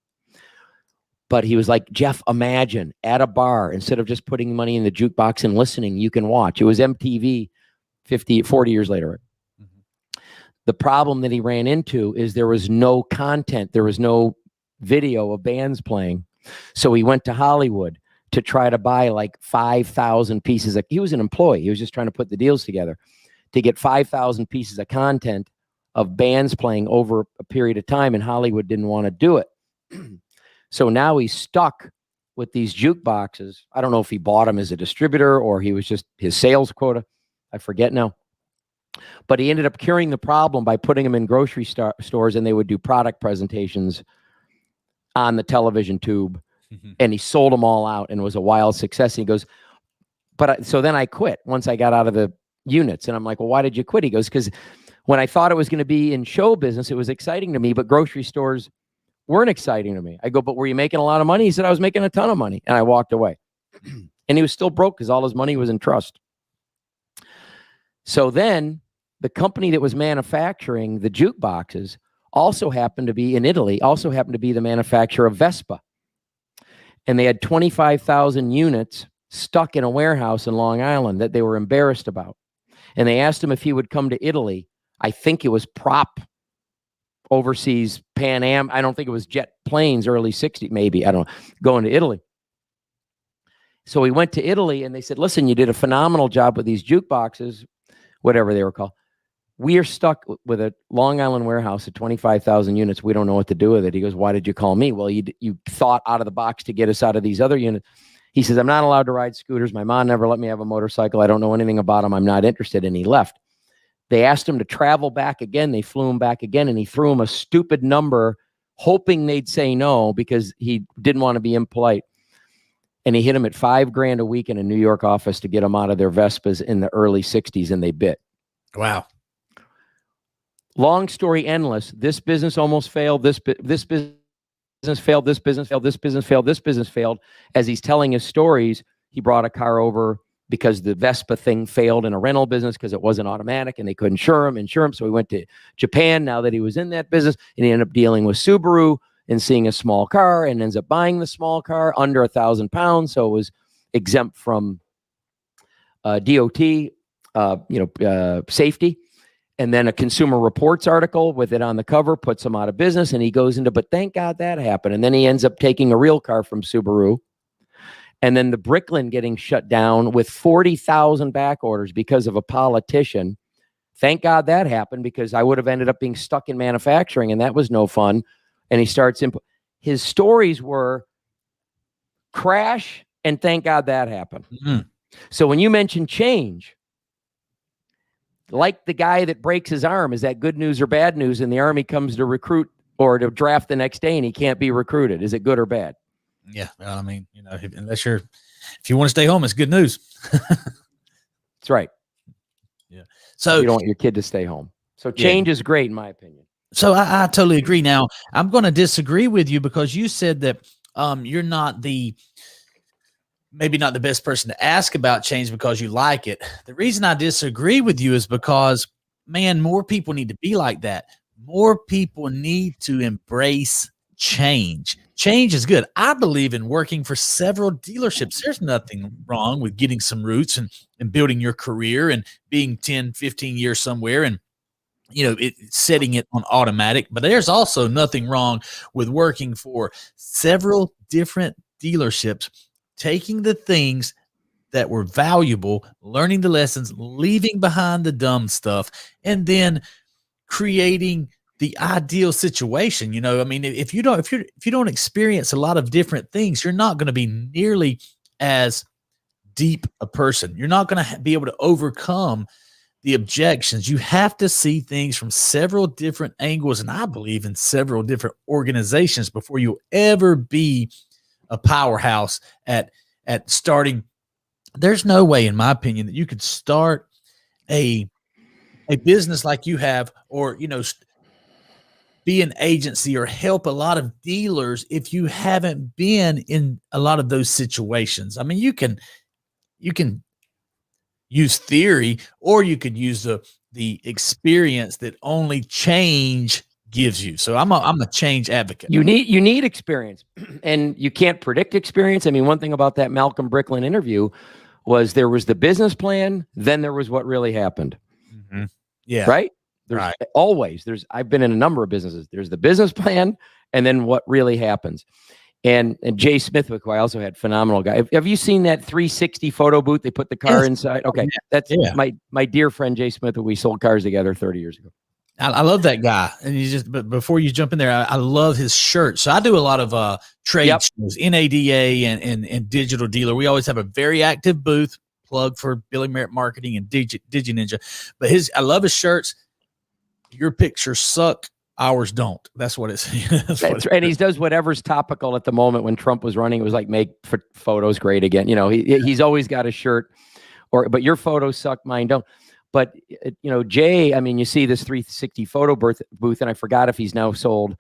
Speaker 3: But he was like, Jeff, imagine at a bar, instead of just putting money in the jukebox and listening, you can watch. It was MTV 40 years later. The problem that he ran into is there was no content. There was no video of bands playing. So he went to Hollywood to try to buy like 5,000 pieces. He was an employee. He was just trying to put the deals together to get 5,000 pieces of content of bands playing over a period of time, and Hollywood didn't want to do it. So now he's stuck with these jukeboxes. I don't know if he bought them as a distributor or he was just his sales quota. I forget now. But he ended up curing the problem by putting them in grocery stores, and they would do product presentations on the television tube. And he sold them all out, and it was a wild success. And he goes, so then I quit once I got out of the units. And I'm like, well, why did you quit? He goes, because when I thought it was going to be in show business, it was exciting to me, but grocery stores weren't exciting to me. I go, but were you making a lot of money? He said, I was making a ton of money. And I walked away. And he was still broke because all his money was in trust. So then the company that was manufacturing the jukeboxes also happened to be in Italy, also happened to be the manufacturer of Vespa. And they had 25,000 units stuck in a warehouse in Long Island that they were embarrassed about. And they asked him if he would come to Italy. I think it was prop overseas Pan Am. I don't think it was jet planes, early 60s, maybe. I don't know, going to Italy. So he went to Italy and they said, listen, you did a phenomenal job with these jukeboxes, whatever they were called. We are stuck with a Long Island warehouse at 25,000 units. We don't know what to do with it. He goes, why did you call me? Well, you thought out of the box to get us out of these other units. He says, I'm not allowed to ride scooters. My mom never let me have a motorcycle. I don't know anything about them. I'm not interested. And he left. They asked him to travel back again. They flew him back again, and he threw him a stupid number, hoping they'd say no because he didn't want to be impolite. And he hit him at $5,000 a week in a New York office to get them out of their Vespas in the early 60s, and they bit.
Speaker 2: Wow.
Speaker 3: Long story endless. This business almost failed. This business failed. This business failed. This business failed. This business failed. As he's telling his stories, he brought a car over because the Vespa thing failed in a rental business because it wasn't automatic and they couldn't insure him. So he went to Japan now that he was in that business, and he ended up dealing with Subaru and seeing a small car, and ends up buying the small car under 1,000 pounds. So it was exempt from DOT, safety. And then a Consumer Reports article with it on the cover puts him out of business, and he goes into, but thank God that happened. And then he ends up taking a real car from Subaru. And then the Bricklin getting shut down with 40,000 back orders because of a politician. Thank God that happened, because I would have ended up being stuck in manufacturing, and that was no fun. And he starts, his stories were crash and thank God that happened. So when you mention change, like the guy that breaks his arm, is that good news or bad news? And the Army comes to recruit or to draft the next day and he can't be recruited. Is it good or bad?
Speaker 2: Yeah. Well, I mean, if you want to stay home, it's good news.
Speaker 3: That's right.
Speaker 2: Yeah. So
Speaker 3: you don't want your kid to stay home. So change is great in my opinion.
Speaker 2: So I totally agree. Now I'm going to disagree with you because you said that you're maybe not the best person to ask about change because you like it. The reason I disagree with you is because, man, more people need to be like that. More people need to embrace change. Change is good. I believe in working for several dealerships. There's nothing wrong with getting some roots and building your career and being 10, 15 years somewhere and, setting it on automatic. But there's also nothing wrong with working for several different dealerships, taking the things that were valuable, learning the lessons, leaving behind the dumb stuff, and then creating the ideal situation. If you don't experience a lot of different things, you're not going to be nearly as deep a person. You're not going to be able to overcome the objections. You have to see things from several different angles, and I believe in several different organizations before you'll ever be a powerhouse at at starting. There's no way, in my opinion, that you could start a business like you have, or, be an agency or help a lot of dealers if you haven't been in a lot of those situations. I mean, you can use theory, or you could use the experience that only change gives you. So I'm a change advocate.
Speaker 3: You need experience, and you can't predict experience. I mean, one thing about that Malcolm Bricklin interview was there was the business plan, then there was what really happened.
Speaker 2: Mm-hmm. Yeah.
Speaker 3: Right? I've been in a number of businesses. There's the business plan, and then what really happens. And Jay Smithwick, who I also had, phenomenal guy. Have you seen that 360 photo booth? They put the car inside. Okay. That's my dear friend, Jay Smithwick. We sold cars together 30 years ago.
Speaker 2: I love that guy. And but before you jump in there, I love his shirt. So I do a lot of trade shows, NADA and Digital Dealer. We always have a very active booth. Plug for Billy Merritt Marketing and DigiNinja. But I love his shirts. Your pictures suck, ours don't. That's what it's.
Speaker 3: And he does whatever's topical at the moment. When Trump was running, it was like, make photos great again. He's always got a shirt. But your photos suck, mine don't. But Jay, I mean, you see this 360 photo booth, and I forgot if he's now sold.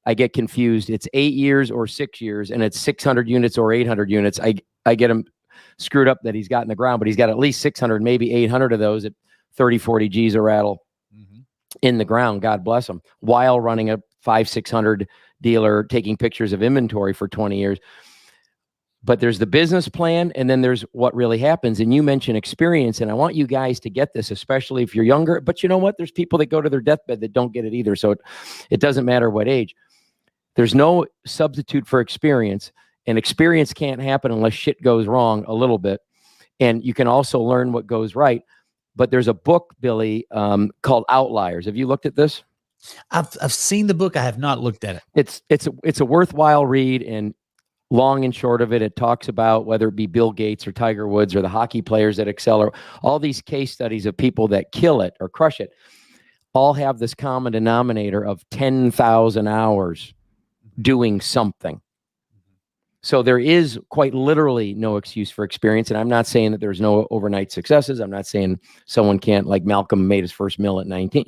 Speaker 3: I get confused. It's 8 years or 6 years, and it's 600 units or 800 units. I get him screwed up that he's got in the ground, but he's got at least 600, maybe 800 of those at 30, 40 G's a rattle in the ground. God bless him. While running a 500-600 dealer, taking pictures of inventory for 20 years. But there's the business plan, and then there's what really happens. And you mentioned experience, and I want you guys to get this, especially if you're younger. But you know what? There's people that go to their deathbed that don't get it either. So it doesn't matter what age. There's no substitute for experience, and experience can't happen unless shit goes wrong a little bit. And you can also learn what goes right. But there's a book, Billy, called Outliers. Have you looked at this?
Speaker 2: I've seen the book. I have not looked at it.
Speaker 3: It's a worthwhile read, and long and short of it, it talks about whether it be Bill Gates or Tiger Woods or the hockey players that excel, or all these case studies of people that kill it or crush it, all have this common denominator of 10,000 hours doing something. So there is quite literally no excuse for experience. And I'm not saying that there's no overnight successes. I'm not saying someone can't, like Malcolm made his first mill at 19.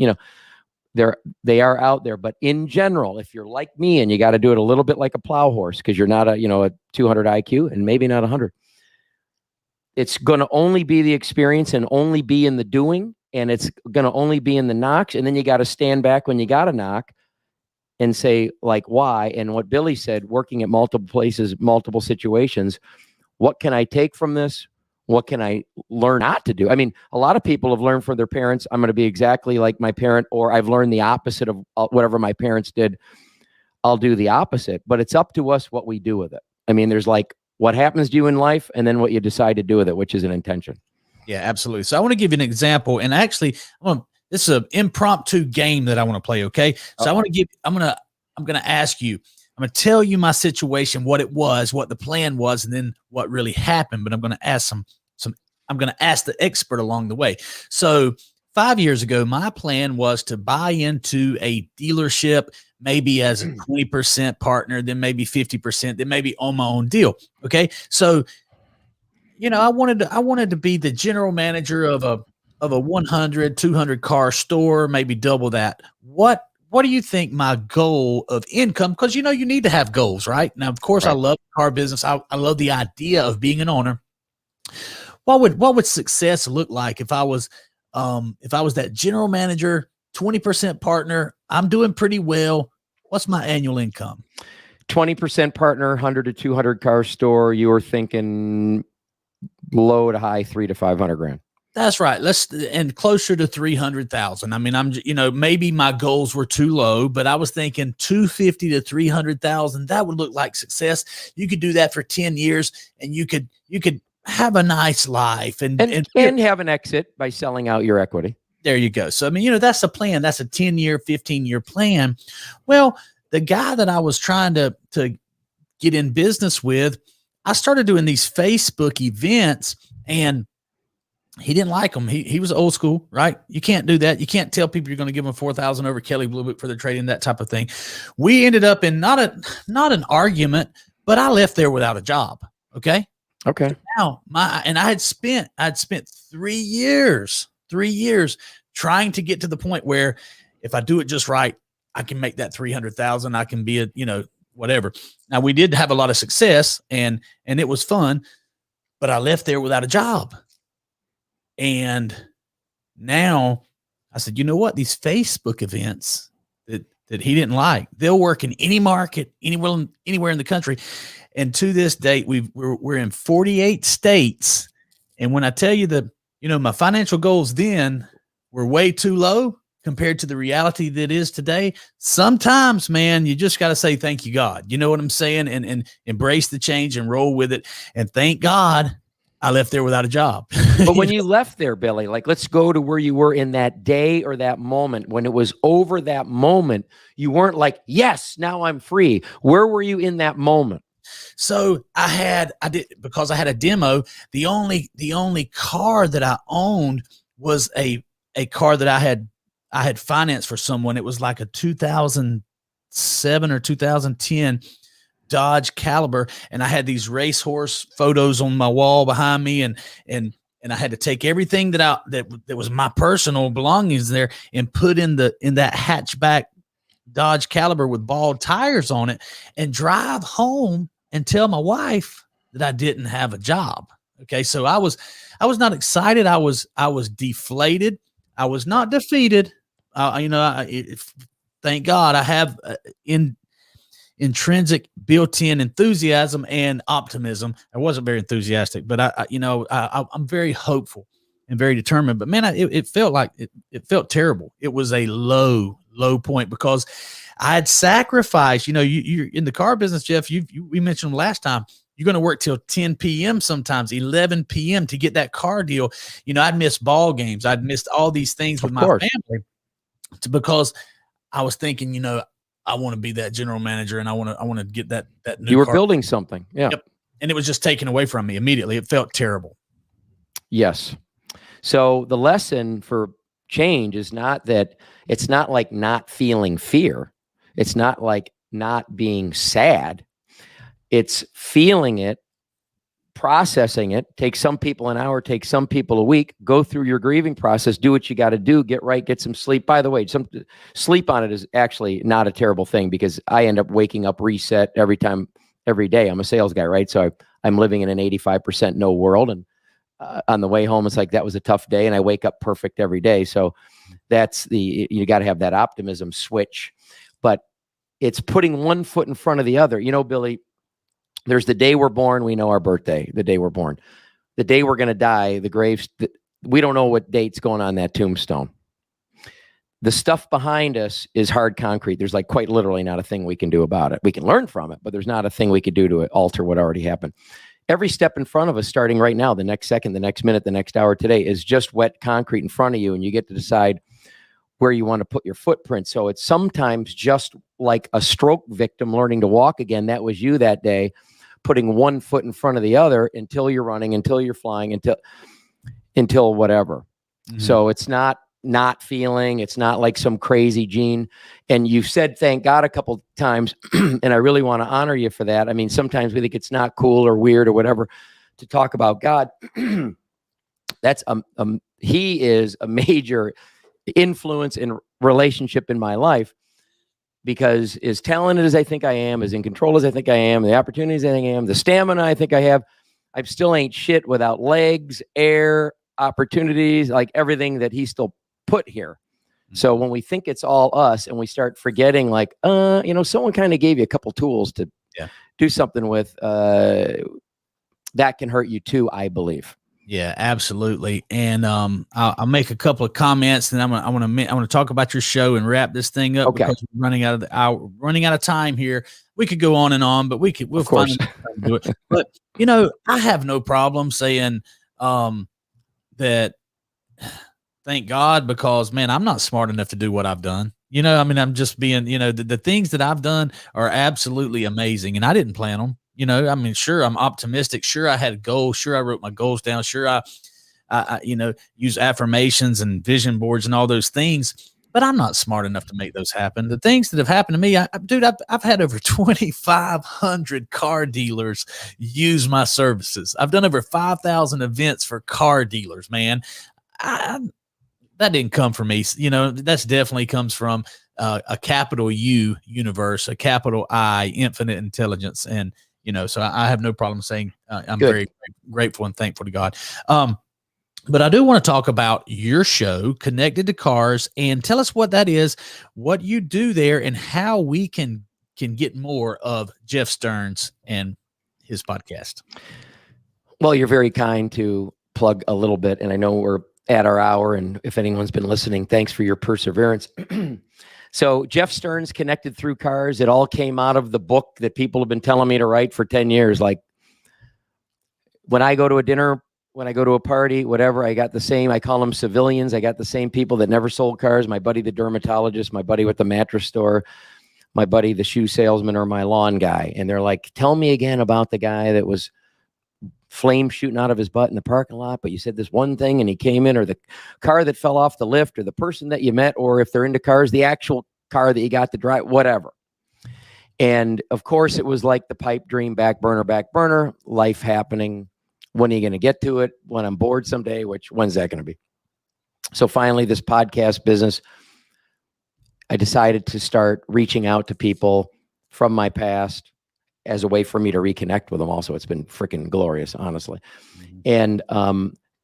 Speaker 3: They are out there. But in general, if you're like me and you got to do it a little bit like a plow horse, because you're not a 200 IQ and maybe not 100, it's going to only be the experience and only be in the doing. And it's going to only be in the knocks. And then you got to stand back when you got to knock and say, like, why? And what Billy said, working at multiple places, multiple situations, what can I take from this? What can I learn not to do? I mean, a lot of people have learned from their parents, I'm going to be exactly like my parent, or I've learned the opposite of whatever my parents did. I'll do the opposite, but it's up to us what we do with it. I mean, there's like what happens to you in life and then what you decide to do with it, which is an intention.
Speaker 2: Yeah, absolutely. So I want to give you an example, and actually, this is an impromptu game that I want to play. Okay. So I'm going to ask you, I'm going to tell you my situation, what it was, what the plan was, and then what really happened. But I'm going to ask I'm going to ask the expert along the way. So 5 years ago, my plan was to buy into a dealership, maybe as a 20% partner, then maybe 50%, then maybe on my own deal. Okay. So, I wanted to be the general manager of a 100, 200 car store, maybe double that. What do you think my goal of income? Because you need to have goals, right? Now, of course, right. I love car business. I love the idea of being an owner. What would success look like if I was that general manager, 20% partner? I'm doing pretty well. What's my annual income?
Speaker 3: 20% partner, 100 to 200 car store. You were thinking low to high 300 to 500 grand.
Speaker 2: That's right. And closer to 300,000. I mean, maybe my goals were too low, but I was thinking 250 to 300,000. That would look like success. You could do that for 10 years, and you could have a nice life and
Speaker 3: have an exit by selling out your equity.
Speaker 2: There you go. So, I mean, that's a plan. That's a 10-year, 15-year plan. Well, the guy that I was trying to get in business with, I started doing these Facebook events, and he didn't like them. He was old school, right? You can't do that. You can't tell people you're going to give them 4,000 over Kelly Blue Book for their trading, that type of thing. We ended up in not an argument, but I left there without a job. Okay.
Speaker 3: Okay.
Speaker 2: Now and I'd spent 3 years trying to get to the point where if I do it just right, I can make that 300,000. I can be whatever. Now we did have a lot of success and it was fun, but I left there without a job. And now I said, you know what? These Facebook events that he didn't like, they'll work in any market, anywhere in the country. And to this date, we're in 48 states. And when I tell you that, my financial goals then were way too low compared to the reality that is today, sometimes, man, you just got to say, thank you, God. You know what I'm saying? And embrace the change and roll with it. And thank God I left there without a job.
Speaker 3: But when you left there, Billy, like, let's go to where you were in that day or that moment. When it was over that moment, you weren't like, yes, now I'm free. Where were you in that moment?
Speaker 2: So because I had a demo, the only car that I owned was a car that I had financed for someone. It was like a 2007 or 2010 Dodge Caliber, and I had these racehorse photos on my wall behind me, and I had to take everything that was my personal belongings there and put in that hatchback Dodge Caliber with bald tires on it and drive home and tell my wife that I didn't have a job. Okay. So I was not excited. I was deflated. I was not defeated. Thank God I have intrinsic built-in enthusiasm and optimism. I wasn't very enthusiastic, but I'm very hopeful and very determined, but man, it felt like it felt terrible. It was a low point because I had sacrificed, you're in the car business, Jeff, we mentioned last time, you're going to work till 10 PM, sometimes 11 PM to get that car deal. I'd missed ball games. I'd missed all these things with my family because I was thinking, I want to be that general manager and I want to get that new
Speaker 3: You were
Speaker 2: car.
Speaker 3: building something. Yeah.
Speaker 2: Yep. And it was just taken away from me immediately. It felt terrible.
Speaker 3: Yes. So the lesson for change is it's not like not feeling fear. It's not like not being sad. It's feeling it, processing it. Take some people an hour, take some people a week, go through your grieving process, do what you got to do, get right, get some sleep. By the way, some sleep on it is actually not a terrible thing because I end up waking up reset every day. I'm a sales guy, right? So I'm living in an 85% no world. And on the way home, it's like, that was a tough day. And I wake up perfect every day. So you got to have that optimism switch, but it's putting one foot in front of the other. Billy, there's the day we're born. We know our birthday, the day we're born, the day we're going to die, the graves. We don't know what date's going on that tombstone. The stuff behind us is hard concrete. There's like quite literally not a thing we can do about it. We can learn from it, but there's not a thing we could do to alter what already happened. Every step in front of us, starting right now, the next second, the next minute, the next hour today, is just wet concrete in front of you, and you get to decide where you want to put your footprint. So it's sometimes just like a stroke victim learning to walk again. That was you that day, putting one foot in front of the other until you're running, until you're flying, until whatever. Mm-hmm. So it's not feeling, it's not like some crazy gene. And you've said, thank God, a couple of times. And I really want to honor you for that. I mean, sometimes we think it's not cool or weird or whatever to talk about God. That's he is a major influence in relationship in my life, because as talented as I think I am, as in control as I think I am, the opportunities I think I am, the stamina I think I have, I still ain't shit without legs, air, opportunities, like everything that he still put here. Mm-hmm. So when we think it's all us and we start forgetting, like, someone kind of gave you a couple tools to do something with, that can hurt you too, I believe.
Speaker 2: Yeah, absolutely. And I'll make a couple of comments, and I want to talk about your show and wrap this thing up, because we're running out of time here. We could go on and on, but we'll find time to do it. But I have no problem saying that. Thank God, because man, I'm not smart enough to do what I've done. I'm just being, the things that I've done are absolutely amazing, and I didn't plan them. Sure, I'm optimistic. Sure, I had goals. Sure, I wrote my goals down. Sure, I use affirmations and vision boards and all those things. but I'm not smart enough to make those happen. The things that have happened to me, dude, I've had over 2,500 car dealers use my services. I've done over 5,000 events for car dealers, man. That didn't come from me. That's definitely comes from a capital U universe, a capital I, infinite intelligence. And, so I have no problem saying I'm very grateful and thankful to God. But I do want to talk about your show, Connected to Cars, and tell us what that is, what you do there, and how we can get more of Jeff Stearns and his podcast.
Speaker 3: Well, you're very kind to plug a little bit, and I know we're at our hour, and if anyone's been listening, thanks for your perseverance. So Jeff Stearns, Connected Through Cars, it all came out of the book that people have been telling me to write for 10 years. Like when I go to a dinner, when I go to a party, whatever, I got the same, I call them civilians. I got the same people that never sold cars. My buddy, the dermatologist, my buddy with the mattress store, my buddy, the shoe salesman, or my lawn guy. And they're like, tell me again about the guy that was flame shooting out of his butt in the parking lot, but you said this one thing and he came in, or the car that fell off the lift, or the person that you met, or if they're into cars, the actual car that you got to drive, whatever. And of course it was like the pipe dream, back burner, life happening. When are you going to get to it? When I'm bored someday, when's that going to be? So finally, this podcast business, I decided to start reaching out to people from my past as a way for me to reconnect with them. Also, it's been freaking glorious, honestly. And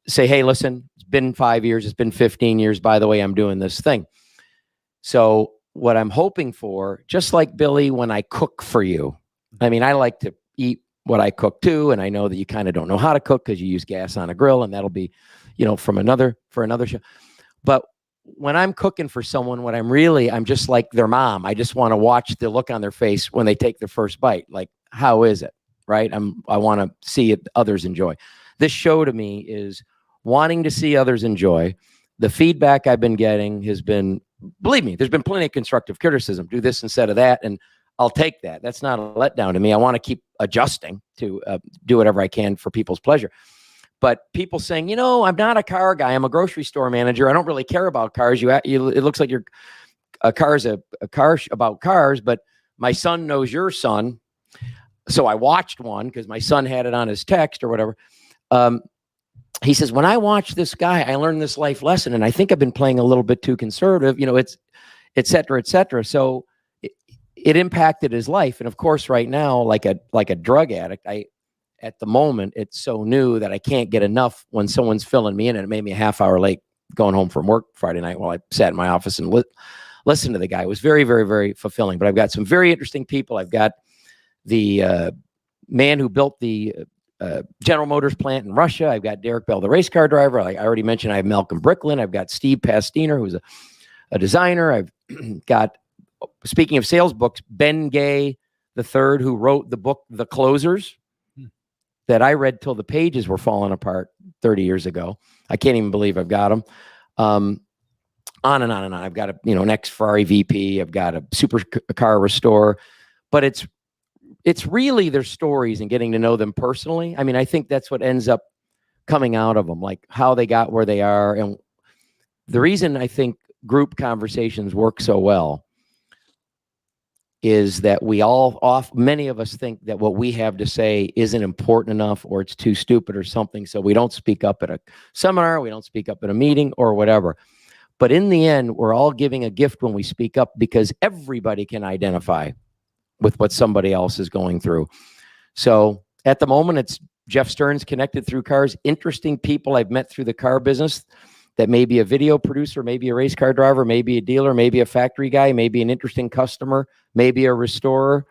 Speaker 3: say, hey, listen, it's been 5 years. It's been 15 years. By the way, I'm doing this thing. So what I'm hoping for, just like Billy, when I cook for you, I mean, I like to eat what I cook too. And I know that you kind of don't know how to cook because you use gas on a grill, and that'll be, for another show. But when I'm cooking for someone, I'm just like their mom. I just want to watch the look on their face when they take their first bite. Like, how is it? Right. I want to see it, others enjoy. This show to me is wanting to see others enjoy. The feedback I've been getting has been, believe me, there's been plenty of constructive criticism. Do this instead of that. And I'll take that. That's not a letdown to me. I want to keep adjusting to do whatever I can for people's pleasure. But people saying, I'm not a car guy. I'm a grocery store manager. I don't really care about cars. It looks like a car's a car about cars, but my son knows your son. So I watched one because my son had it on his text or whatever. He says, when I watched this guy, I learned this life lesson, and I think I've been playing a little bit too conservative, it's et cetera, et cetera. So it impacted his life. And of course, right now, like a drug addict, at the moment, it's so new that I can't get enough when someone's filling me in. And it made me a half hour late going home from work Friday night while I sat in my office and listened to the guy. It was very, very, very fulfilling. But I've got some very interesting people. I've got the man who built the General Motors plant in Russia. I've got Derek Bell, the race car driver. Like I already mentioned, I have Malcolm Bricklin. I've got Steve Pastiner, who's a designer. I've got, speaking of sales books, Ben Gay III, who wrote the book, The Closers, that I read till the pages were falling apart 30 years ago. I can't even believe I've got them. On and on and on. I've got an ex-Ferrari VP. I've got a supercar restorer. But it's really their stories and getting to know them personally. I mean, I think that's what ends up coming out of them, like how they got where they are. And the reason I think group conversations work so well is that many of us think that what we have to say isn't important enough, or it's too stupid or something. So we don't speak up at a seminar, we don't speak up at a meeting or whatever. But in the end, we're all giving a gift when we speak up, because everybody can identify with what somebody else is going through. So at the moment, it's Jeff Stearns, Connected Through Cars. Interesting people I've met through the car business, that may be a video producer, maybe a race car driver, maybe a dealer, maybe a factory guy, maybe an interesting customer, maybe a restorer.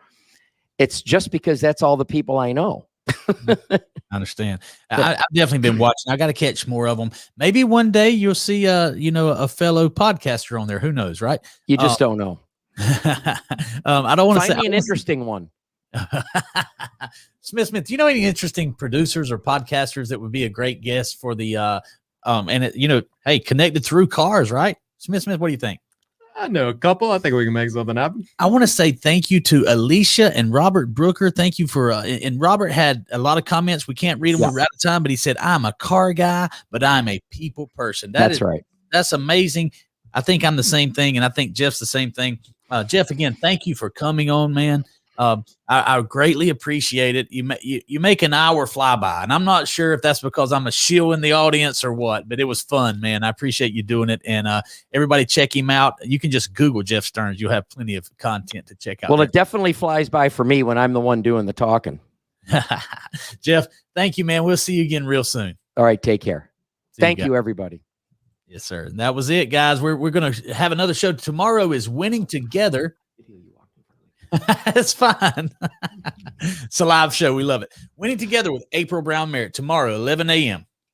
Speaker 3: It's just because that's all the people I know.
Speaker 2: I understand. I've definitely been watching. I got to catch more of them. Maybe one day you'll see a fellow podcaster on there. Who knows, right?
Speaker 3: You just don't know.
Speaker 2: I don't want to say.
Speaker 3: Find me an interesting one.
Speaker 2: Smith, do you know any interesting producers or podcasters that would be a great guest for the hey, Connected Through Cars, right? Smith, what do you think?
Speaker 1: I know a couple. I think we can make something happen.
Speaker 2: I want to say thank you to Alicia and Robert Brooker. Thank you for, and Robert had a lot of comments. We can't read them. We're out of time, but he said, I'm a car guy, but I'm a people person.
Speaker 3: That's right.
Speaker 2: That's amazing. I think I'm the same thing, and I think Jeff's the same thing. Jeff, again, thank you for coming on, man. I greatly appreciate it. You make an hour fly by, and I'm not sure if that's because I'm a shill in the audience or what, but it was fun, man. I appreciate you doing it, and everybody check him out. You can just Google Jeff Stearns. You'll have plenty of content to check out.
Speaker 3: Well, it definitely flies by for me when I'm the one doing the talking.
Speaker 2: Jeff, thank you, man. We'll see you again real soon.
Speaker 3: All right, take care. Thank you,
Speaker 2: guys.
Speaker 3: everybody.
Speaker 2: Yes, sir. And that was it, guys. We're going to have another show. Tomorrow is Winning Together. It's fine. It's a live show. We love it. Winning Together with April Brown Merritt tomorrow, 11 a.m.